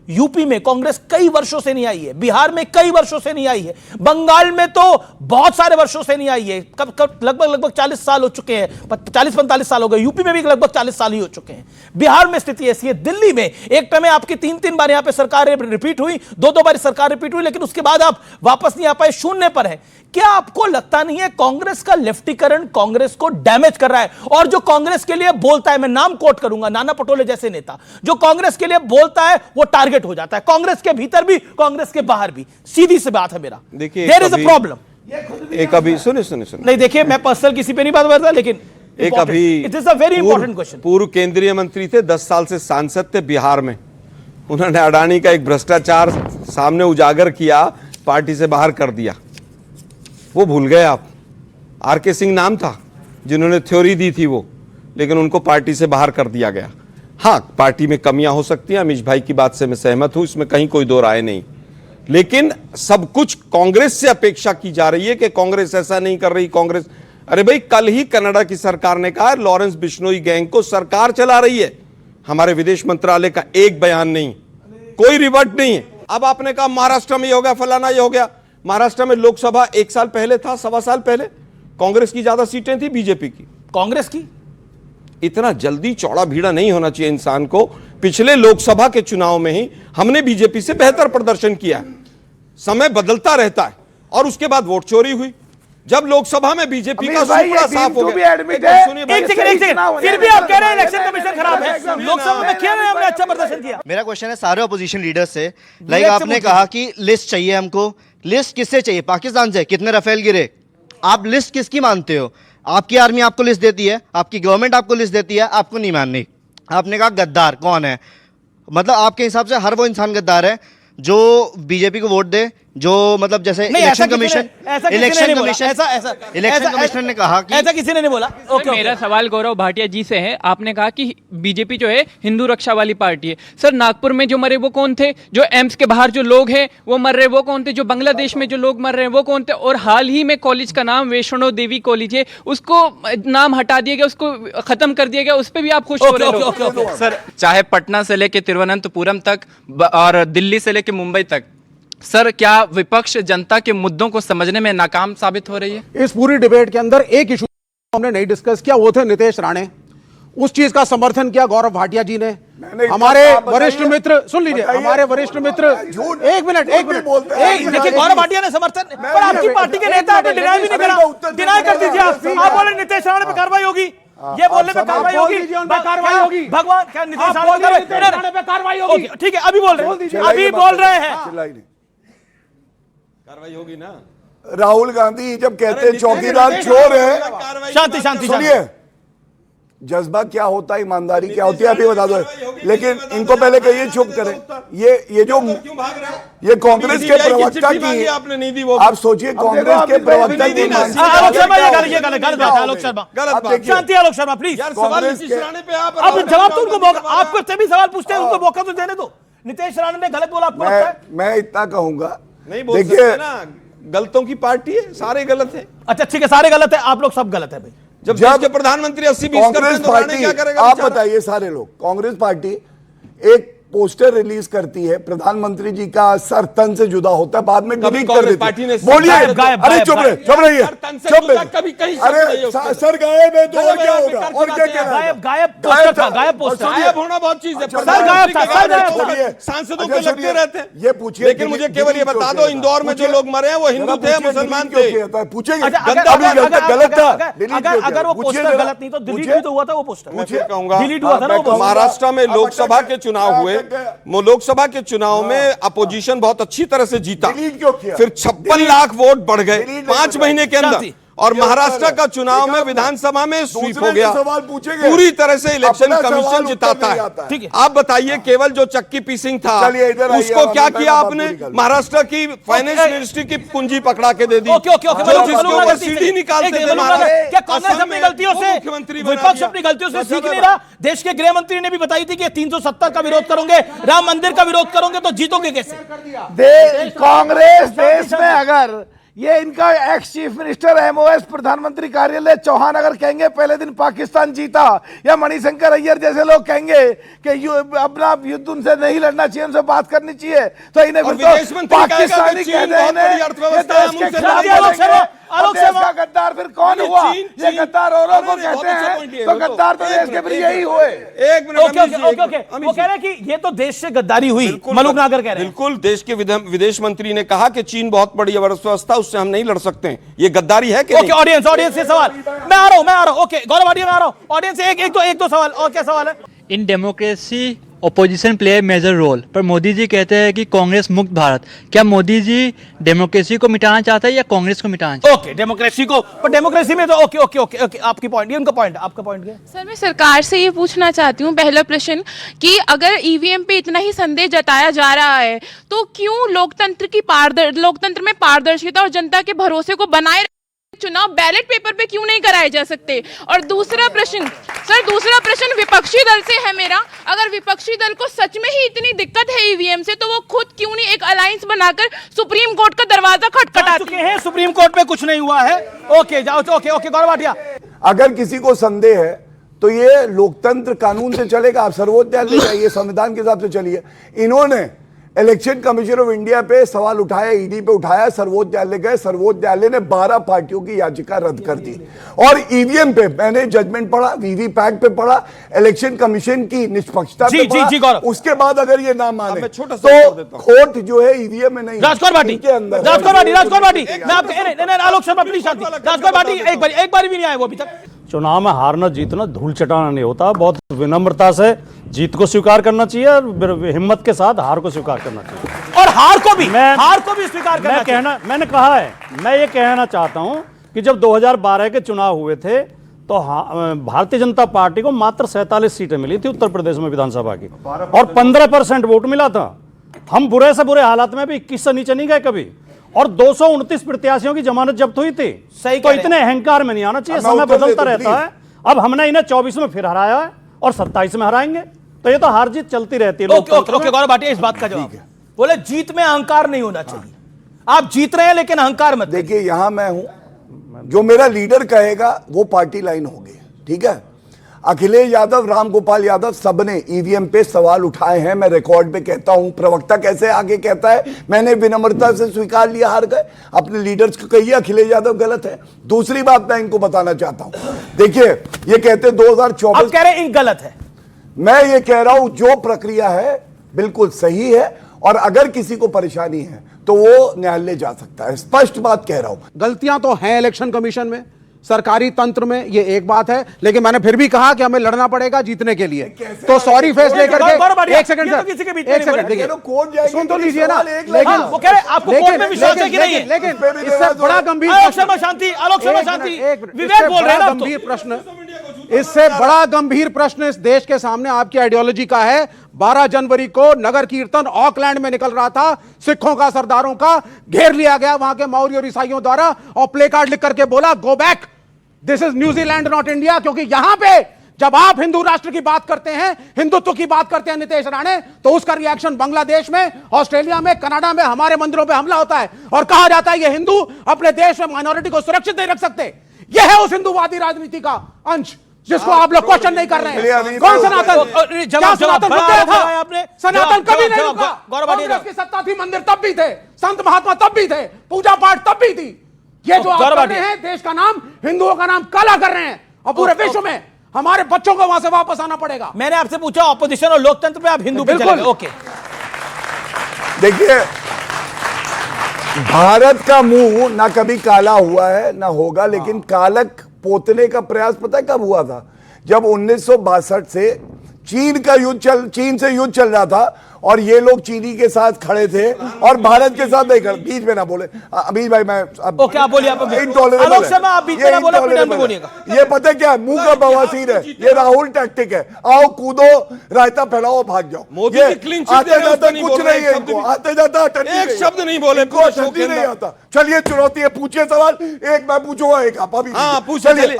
यूपी में कांग्रेस कई वर्षों से नहीं आई है, बिहार में कई वर्षों से नहीं आई है, बंगाल में तो बहुत सारे वर्षों से नहीं आई है, कब लगभग 40 साल हो चुके हैं, 40-45 साल हो गए। यूपी में भी लगभग 40 साल ही हो चुके हैं। बिहार में स्थिति ऐसी है। दिल्ली में एक टाइम में आपकी 3-3 बार यहां पे सरकार रिपीट हुई, 2-2 बार सरकार रिपीट हुई, लेकिन उसके बाद आप वापस नहीं आ पाए, शून्य पर है। क्या आपको लगता नहीं है कांग्रेस का लेफ्टीकरण कांग्रेस को डैमेज कर रहा है? और जो कांग्रेस के लिए बोलता है, मैं नाम कोट करूंगा, नाना पटोले जैसे नेता, जो कांग्रेस के लिए बोलता है वो टारगेट हो जाता है, कांग्रेस के भीतर भी कांग्रेस के बाहर भी। सीधी सी बात है मेरा। देखिए, देयर इज अ प्रॉब्लम। एक अभी सुने नहीं, देखिए मैं पर्सनल किसी पे नहीं बात करता, लेकिन एक अभी it is a very important question. पूर्व केंद्रीय मंत्री थे, 10 साल से सांसद थे बिहार में। उन्होंने अडानी का एक भ्रष्टाचार सामने उजागर किया, पार्टी से बाहर कर दिया। वो भूल गए आप? आर.के. सिंह नाम था जिन्होंने थ्योरी दी थी वो, लेकिन उनको पार्टी से बाहर कर दिया गया। हाँ, पार्टी में कमियां हो सकती हैं, अमीश भाई की बात से मैं सहमत हूं, इसमें कहीं कोई दो राय नहीं, लेकिन सब कुछ कांग्रेस से अपेक्षा की जा रही है कि कांग्रेस ऐसा नहीं कर रही। कांग्रेस, अरे भाई, कल ही कनाडा की सरकार ने कहा लॉरेंस बिश्नोई गैंग को सरकार चला रही है, हमारे विदेश मंत्रालय का एक बयान नहीं, कोई रिवर्ट नहीं है। अब आपने कहा महाराष्ट्र में ये हो गया, फलाना ये हो गया। महाराष्ट्र में लोकसभा 1 साल पहले था, 1.25 साल पहले कांग्रेस की ज्यादा सीटें थी बीजेपी की। कांग्रेस की इतना जल्दी चौड़ा भीड़ा नहीं होना चाहिए इंसान को। पिछले लोकसभा के चुनाव में ही हमने बीजेपी से बेहतर प्रदर्शन किया। समय बदलता रहता है, और उसके बाद वोट चोरी हुई। जब लोकसभा में बीजेपी का सुपड़ा साफ हो गया। एक सेकंड, फिर भी आप कह रहे हैं इलेक्शन कमीशन खराब है, लोकसभा में क्यों हमने अच्छा प्रदर्शन किया? मेरा क्वेश्चन है सारे अपोजिशन लीडर से, लाइक आपने कहा कि लिस्ट चाहिए हमको, लिस्ट किससे चाहिए? पाकिस्तान से? कितने राफेल गिरे? आप लिस्ट किसकी मानते हो? आपकी आर्मी आपको लिस्ट देती है, आपकी गवर्नमेंट आपको लिस्ट देती है, आपको नहीं माननी। आपने कहा गद्दार कौन है? मतलब आपके हिसाब से हर वो इंसान गद्दार है जो बीजेपी को वोट दे, जो मतलब जैसे इलेक्शन कमीशन ने कहा कि ऐसा किसी ने नहीं बोला। मेरा सवाल गौरव भाटिया जी से है। आपने कहा कि बीजेपी जो है हिंदू रक्षा वाली पार्टी है। सर, नागपुर में जो मरे वो कौन थे? जो एम्स के बाहर जो लोग हैं वो मर रहे वो कौन थे? जो बांग्लादेश में जो लोग मर रहे हैं वो कौन थे? और हाल ही में कॉलेज का नाम वैष्णो देवी कॉलेज है, उसको नाम हटा दिया गया, उसको खत्म कर दिया गया, उस पर भी आप खुश हो रहे हो? सर, चाहे पटना से लेके तिरुवनंतपुरम तक और दिल्ली से लेके मुंबई तक, सर क्या विपक्ष जनता के मुद्दों को समझने में नाकाम साबित हो रही है? इस पूरी डिबेट के अंदर एक इशू हमने नहीं डिस्कस किया, वो थे नीतीश राणे। उस चीज का समर्थन किया गौरव भाटिया जी ने। हमारे वरिष्ठ मित्र, सुन लीजिए, हमारे वरिष्ठ मित्र, एक मिनट देखिए, गौरव भाटिया ने समर्थन, पर आपकी पार्टी के नेता आपने डिनाई भी नहीं करा। डिनाई कर दीजिए आप बोले नीतीश राणे पे कार्रवाई होगी, ये बोलने पे कार्रवाई होगी, कार्रवाई होगी। भगवान, क्या नीतीश राणे पे कार्रवाई होगी? ठीक है, अभी बोल रहे हैं, कार्रवाई होगी ना। राहुल गांधी जब कहते हैं चौकीदार चोर है, शांति सुनिए, जज्बा क्या होता है, ईमानदारी क्या होती है, अभी बता दो। लेकिन इनको पहले कहिए चुप करें। ये जो ये कांग्रेस के प्रवक्ता की आपने नहीं दी, वो आप सोचिए कांग्रेस के प्रवक्ता की। आलोक शर्मा, ये गलत बात है। आलोक शर्मा, शांति। आलोक शर्मा प्लीज, अब जवाब तो उनको मौका, आपको तभी सवाल पूछते हैं, उनको मौका तो देने दो। नीतीश राणे ने गलत बोला, आपको लगता है? मैं इतना कहूंगा, नहीं बोल सकते ना, गलतों की पार्टी है, सारे गलत है। अच्छा ठीक है, सारे गलत है, आप लोग सब गलत है भाई। जब देश के प्रधानमंत्री 80-20 कांग्रेस पार्टी, आप बताइए सारे लोग, कांग्रेस पार्टी एक पोस्टर रिलीज करती है, प्रधानमंत्री जी का सर तन से जुदा होता है, बाद में डिलीट कर देती पार्टी ने है। बोलिए, अरे चुप रहिए, चुप रहिए, चुप रहिए, कभी कहीं अरे सर गायब है तो और क्या होगा, और क्या कह रहा है? गायब पोस्टर था, गायब पोस्टर, गायब होना बहुत चीज है। सर गायब था, सर गायब था। सांसदों के लगते रहते हैं, ये पूछिए, लेकिन मुझे केवल ये बता दो, इंदौर में जो लोग मरे हैं वो हिंदू थे, मुसलमान थे। पूछेंगे गलत था, अगर वो पोस्टर गलत नहीं तो डिलीट भी तो हुआ था वो पोस्टर। मैं फिर कहूंगा, डिलीट हुआ था ना वो। महाराष्ट्र में लोकसभा के चुनाव हुए, लोकसभा के चुनाव में अपोजिशन बहुत अच्छी तरह से जीता, फिर 56 लाख वोट बढ़ गए 5 महीने के अंदर, और महाराष्ट्र का चुनाव में विधानसभा में स्वीप हो गया, पूरी तरह से इलेक्शन कमीशन जिताता है। आप बताइए, केवल जो चक्की पीसिंग था उसको क्या किया आपने? महाराष्ट्र की फाइनेंस मिनिस्ट्री की पूंजी पकड़ा के दे दी, जिसके ऊपर सीढ़ी निकालते थे। क्या कांग्रेस अपनी गलतियों से, विपक्ष अपनी गलतियों से सीख नहीं रहा? देश के गृह मंत्री ने भी बताई थी कि 370 का विरोध करोगे, राम मंदिर का विरोध करोगे तो जीतोगे कैसे? कांग्रेस देश में अगर ये इनका एक्स चीफ मिनिस्टर एमओएस प्रधानमंत्री कार्यालय चौहान अगर कहेंगे पहले दिन पाकिस्तान जीता, या मणिशंकर अय्यर जैसे लोग कहेंगे कि अपना युद्ध उनसे नहीं लड़ना चाहिए, उनसे बात करनी चाहिए, तो इन्हें फिर तो पाकिस्तानी कहते हैं। आलोक शर्मा गद्दार फिर कौन हुआ? ये गद्दार औरों को कहते हैं, तो गद्दार तो देश के फिर यही हुए। एक मिनट, वो कह रहे हैं कि ये तो देश से गद्दारी हुई, मलूक नागर कह रहे हैं। बिल्कुल, देश के विदेश मंत्री ने कहा कि चीन बहुत बड़ी अर्थव्यवस्था, उससे हम नहीं लड़ सकते हैं। ये गद्दारी है कि नहीं? ऑडियंस से सवाल, मैं आ रहा हूं। ओके गौरव भाटिया, मैं आ रहा हूं। ऑडियंस एक दो सवाल, और क्या सवाल है? In democracy opposition play a major role, पर मोदी जी कहते हैं कि कांग्रेस मुक्त भारत। क्या मोदी जी डेमोक्रेसी को मिटाना चाहते हैं या कांग्रेस को मिटाना चाहते हैं? ओके, डेमोक्रेसी को, पर डेमोक्रेसी में तो ओके आपकी पॉइंट, ये उनका पॉइंट, आपका पॉइंट क्या? सर मैं सरकार से ये पूछना चाहती हूँ, पहला प्रश्न, कि अगर ईवीएम पे इतना ही संदेह जताया जा रहा है तो क्यों लोकतंत्र में पारदर्शिता और जनता के भरोसे को बनाए चुनाव बैलेट पेपर पे क्यों नहीं कराए जा सकते? और दूसरा प्रश्न विपक्षी दल से है मेरा, अगर विपक्षी दल को सच में ही इतनी दिक्कत है ईवीएम से, तो वो खुद क्यों नहीं एक अलायंस बनाकर सुप्रीम कोर्ट का दरवाजा खटखटाते हैं? सुप्रीम कोर्ट पे कुछ नहीं हुआ है। ओके जाओ, ओके गौरव भाटिया, अगर किसी को संदेह है तो ये लोकतंत्र कानून से चलेगा, आप सर्वोच्च न्यायालय जाइए, संविधान के हिसाब से चलिए। इन्होंने इलेक्शन कमीशन ऑफ इंडिया पे सवाल उठाया, ईडी पे उठाया, सर्वोच्च न्यायालय गए, सर्वोच्च न्यायालय ने 12 पार्टियों की याचिका रद्द कर दी। और ईवीएम पे मैंने जजमेंट पढ़ा, वीवीपैट पे पढ़ा, इलेक्शन कमीशन की निष्पक्षता पे पढ़ा। उसके बाद अगर ये ना माने तो कोर्ट जो है ईवीएम में नहीं, राजकौर भाटी के अंदर, राजकौर भाटी, मैं आपके आलोक शर्मा प्लीज शांति, राजकौर भाटी एक बार भी नहीं आए वो अभी तक। चुनाव में हारना जीतना धूल चटाना नहीं होता, बहुत विनम्रता से जीत को स्वीकार करना चाहिए और हिम्मत के साथ हार को स्वीकार करना चाहिए, और हार को भी स्वीकार करना चाहिए। मैंने कहा है, मैं ये कहना चाहता हूं कि जब 2012 के चुनाव हुए थे तो भारतीय जनता पार्टी को मात्र 47 सीटें मिली थी उत्तर प्रदेश में विधानसभा की, और 15% वोट मिला था। हम बुरे से बुरे हालात में भी 21 से नीचे नहीं गए कभी, और 229 प्रत्याशियों की जमानत जब्त हुई थी। सही, तो इतने अहंकार में नहीं आना चाहिए, समय बदलता रहता है। अब हमने इन्हें 24 में फिर हराया है और 27 में हराएंगे, तो ये तो हार जीत चलती रहती है। ओके गौरव भाटिया, इस बात का जवाब बोले, जीत में अहंकार नहीं होना चाहिए। आप जीत रहे हैं लेकिन अहंकार मत। देखिए यहां मैं हूं, जो मेरा लीडर कहेगा वो पार्टी लाइन होगी, ठीक है? अखिलेश यादव, रामगोपाल यादव सबने ईवीएम पे सवाल उठाए हैं, मैं रिकॉर्ड पे कहता हूं। प्रवक्ता कैसे आगे कहता है, मैंने विनम्रता से स्वीकार लिया, हार गए। अपने लीडर्स को कहिए अखिलेश यादव गलत है। दूसरी बात मैं इनको बताना चाहता हूं, देखिए ये कहते 2024 कह रहे हैं गलत है, मैं ये कह रहा हूं जो प्रक्रिया है बिल्कुल सही है, और अगर किसी को परेशानी है तो वो न्यायालय जा सकता है, स्पष्ट बात कह रहा हूं। गलतियां तो हैं इलेक्शन कमीशन में, सरकारी तंत्र में, ये एक बात है, लेकिन मैंने फिर भी कहा कि हमें लड़ना पड़ेगा जीतने के लिए। तो सॉरी फेस लेकर के एक सेकंड सर, एक सेकंड देखिए, सुन तो लीजिए ना। लेकिन वो कह रहे आपको कोर्ट में विश्वास है कि नहीं है? लेकिन इससे बड़ा गंभीर आलोक शर्मा शांति, विवेक बोल रहे हैं, गंभीर प्रश्न, इससे बड़ा गंभीर प्रश्न इस देश के सामने आपकी आइडियोलॉजी का है। 12 जनवरी को नगर कीर्तन ऑकलैंड में निकल रहा था, सिखों का, सरदारों का घेर लिया गया वहां के मौर्य और ईसाइयों द्वारा, और प्ले कार्ड लिख करके बोला go back, this is New Zealand not India. क्योंकि यहां पे जब आप हिंदू राष्ट्र की बात करते हैं, हिंदुत्व की बात करते हैं नितेश राणे, तो उसका रिएक्शन बांग्लादेश में, ऑस्ट्रेलिया में, कनाडा में हमारे मंदिरों पे हमला होता है और कहा जाता है ये हिंदू अपने देश में माइनॉरिटी को सुरक्षित नहीं रख सकते। यह है उस हिंदूवादी राजनीति का अंश। जिसको आप लोग क्वेश्चन नहीं कर रहे हैं। कौन सनातन? क्या सनातन रुक गया था? सनातन कभी नहीं रुका। कांग्रेस की सत्ता थी, मंदिर तब भी थे, संत महात्मा तब भी थे, पूजा पाठ तब भी थी। ये जो आप कर रहे हैं, देश का नाम, हिंदुओं का नाम काला कर रहे हैं, और पूरे विश्व में हमारे बच्चों को वहां से वापस आना पड़ेगा। मैंने आपसे पूछा ऑपोजिशन और लोकतंत्र पे, आप हिंदू पे चले गए। ओके, देखिए, भारत का मुंह ना कभी काला हुआ है ना होगा, लेकिन कालक पोतने का प्रयास पता है कब हुआ था? जब 1962 से चीन से युद्ध चल रहा था और ये लोग चीनी के साथ खड़े थे और भारत के साथ नहीं खड़े। बीच में ना बोले अमीर भाई, मैं अब ओके आप बोलिए। इनटॉलरेबल है। ये पता क्या, मुंह का बवासीर है, ये राहुल टैक्टिक है। आओ कूदो, रायता फैलाओ, भाग जाओ। मोदी ये की क्लीन चिट आते जाता कुछ नहीं है इनको, आते जाता एक शब्द नहीं बोले, ठंडी नहीं आता। चलिए चुनौती है, पूछिए सवाल, एक मैं पूछूंगा एक आप अभी। हाँ पूछिए, चलिए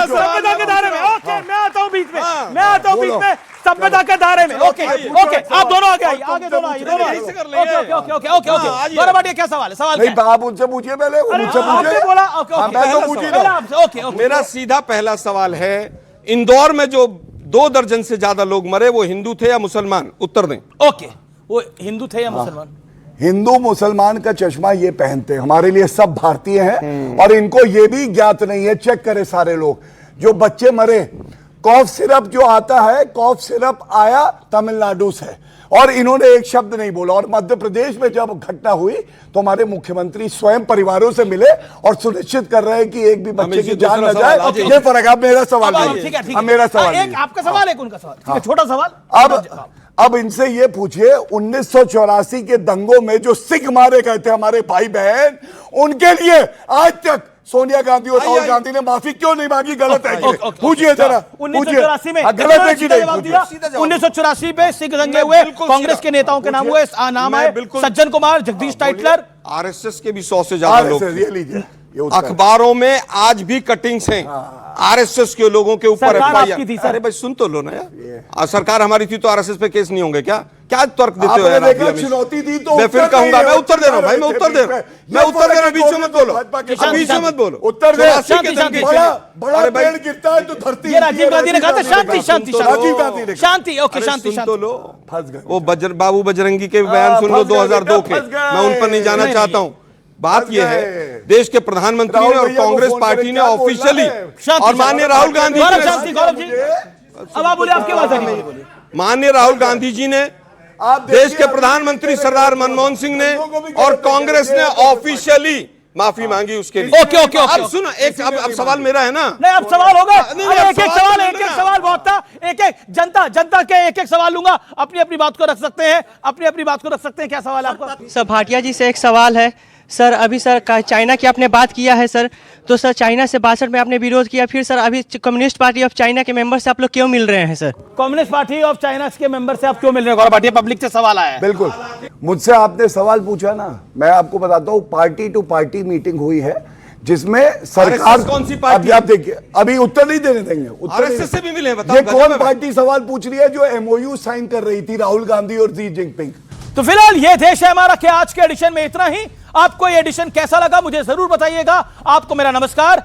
सभ्यता के दायरे में। ओके, मैं आता हूं बीच में, मैं आता हूं बीच में, सभ्यता के दायरे में। ओके ओके, आप दोनों आगे आइए, आगे दोनों आइए, दोनों आइए। Okay okay okay okay okay, Gaurav Bhatia क्या सवाल है? सवाल नहीं, आप उनसे पूछिए पहले, मुझसे पूछिए। बोला ओके ओके, मैं तो पूछ ही रहा हूं। ओके ओके, मेरा सीधा पहला सवाल है, इंदौर में जो 2 दर्जन से ज्यादा लोग मरे, वो हिंदू थे या मुसलमान? उत्तर दें। ओके, वो हिंदू थे या मुसलमान? हिंदू मुसलमान का चश्मा ये पहनते हैं, हमारे लिए सब भारतीय हैं और इनको ये भी ज्ञात नहीं है। चेक करें सारे लोग, जो बच्चे मरे, कॉफ सिरप जो आता है, कॉफ सिरप आया तमिलनाडु से और इन्होंने एक शब्द नहीं बोला। और मध्य प्रदेश में जब घटना हुई तो हमारे मुख्यमंत्री स्वयं परिवारों से मिले और सुनिश्चित कर रहे हैं कि एक भी बच्चे की जान न जाए। ये फर्क है। मेरा सवाल मेरा सवाल, एक आपका सवाल, एक उनका सवाल, ठीक है, छोटा सवाल। अब इनसे ये पूछिए, 1984 के दंगों में जो सिख मारे गए थे हमारे भाई बहन, उनके लिए आज तक सोनिया गांधी और राहुल गांधी ने माफी क्यों नहीं मांगी? गलत है, पूछिए जरा। 1984 में गलत है कि नहीं? 1984 में सिख दंगे हुए, कांग्रेस के नेताओं के नाम हुए, नाम है सज्जन कुमार, जगदीश टाइटलर। आरएसएस के भी 100 से ज्यादा लोग थे। अखबारों में आज भी कटिंग्स हैं आरएसएस के लोगों के ऊपर। अरे भाई सुन तो लो ना यार, सरकार हमारी थी तो आरएसएस पे केस नहीं होंगे क्या? क्या तर्क देते हो यार? चुनौती दी तो मैं फिर कहूंगा, मैं उत्तर दे रहा हूं भाई, मैं उत्तर दे रहा हूं, बीच में मत बोलो, बीच में मत बोलो। उत्तर दे। बड़ा पेड़ गिरता है तो धरती। ये राजीव गांधी ने कहा था शांति शांति शांति शांति। ओके, शांति तो लो, फंस गए। वो बाबू बजरंगी के बयान सुन लो 2002 के, मैं उन पर नहीं जाना चाहता हूं। बात यह है, देश के प्रधानमंत्री ने और कांग्रेस पार्टी ने ऑफिशियली, और माननीय राहुल गांधी जी, अब आप बोले, आपके बात माननीय राहुल गांधी जी ने, देश के प्रधानमंत्री सरदार मनमोहन सिंह ने और कांग्रेस ने ऑफिशियली माफी मांगी उसके लिए। ओके ओके, अब सुनो, एक अब सवाल मेरा है ना। नहीं, अब सवाल होगा। एक एक सवाल बहुत था। एक एक जनता के एक सवाल लूंगा। अपनी अपनी बात को रख सकते हैं, अपनी अपनी बात को रख सकते हैं। क्या सवाल है आपका? सर भाटिया जी से एक सवाल है सर। अभी सर चाइना की आपने बात किया है सर, तो सर चाइना से 62 में आपने विरोध किया, फिर सर अभी कम्युनिस्ट पार्टी ऑफ चाइना के मेंबर से आप लोग क्यों मिल रहे हैं sir? Communist party of China के मेंबर से आप क्यों मिल रहे हैं? गौरव भाटिया, पब्लिक से सवाल आया है। बिल्कुल, मुझसे आपने सवाल पूछा ना, मैं आपको बताता हूँ, पार्टी टू पार्टी मीटिंग हुई है जिसमें सरकार, कौन सी पार्टी? आप देखिए, अभी उत्तर नहीं देने देंगे। आरएसएस से भी मिले, बताओ। ये कौन पार्टी सवाल पूछ रही है जो एमओयू साइन कर रही थी राहुल गांधी और शी जिनपिंग? तो फिलहाल ये देश है हमारा के आज के एडिशन में इतना ही। आपको ये एडिशन कैसा लगा मुझे जरूर बताइएगा। आपको मेरा नमस्कार।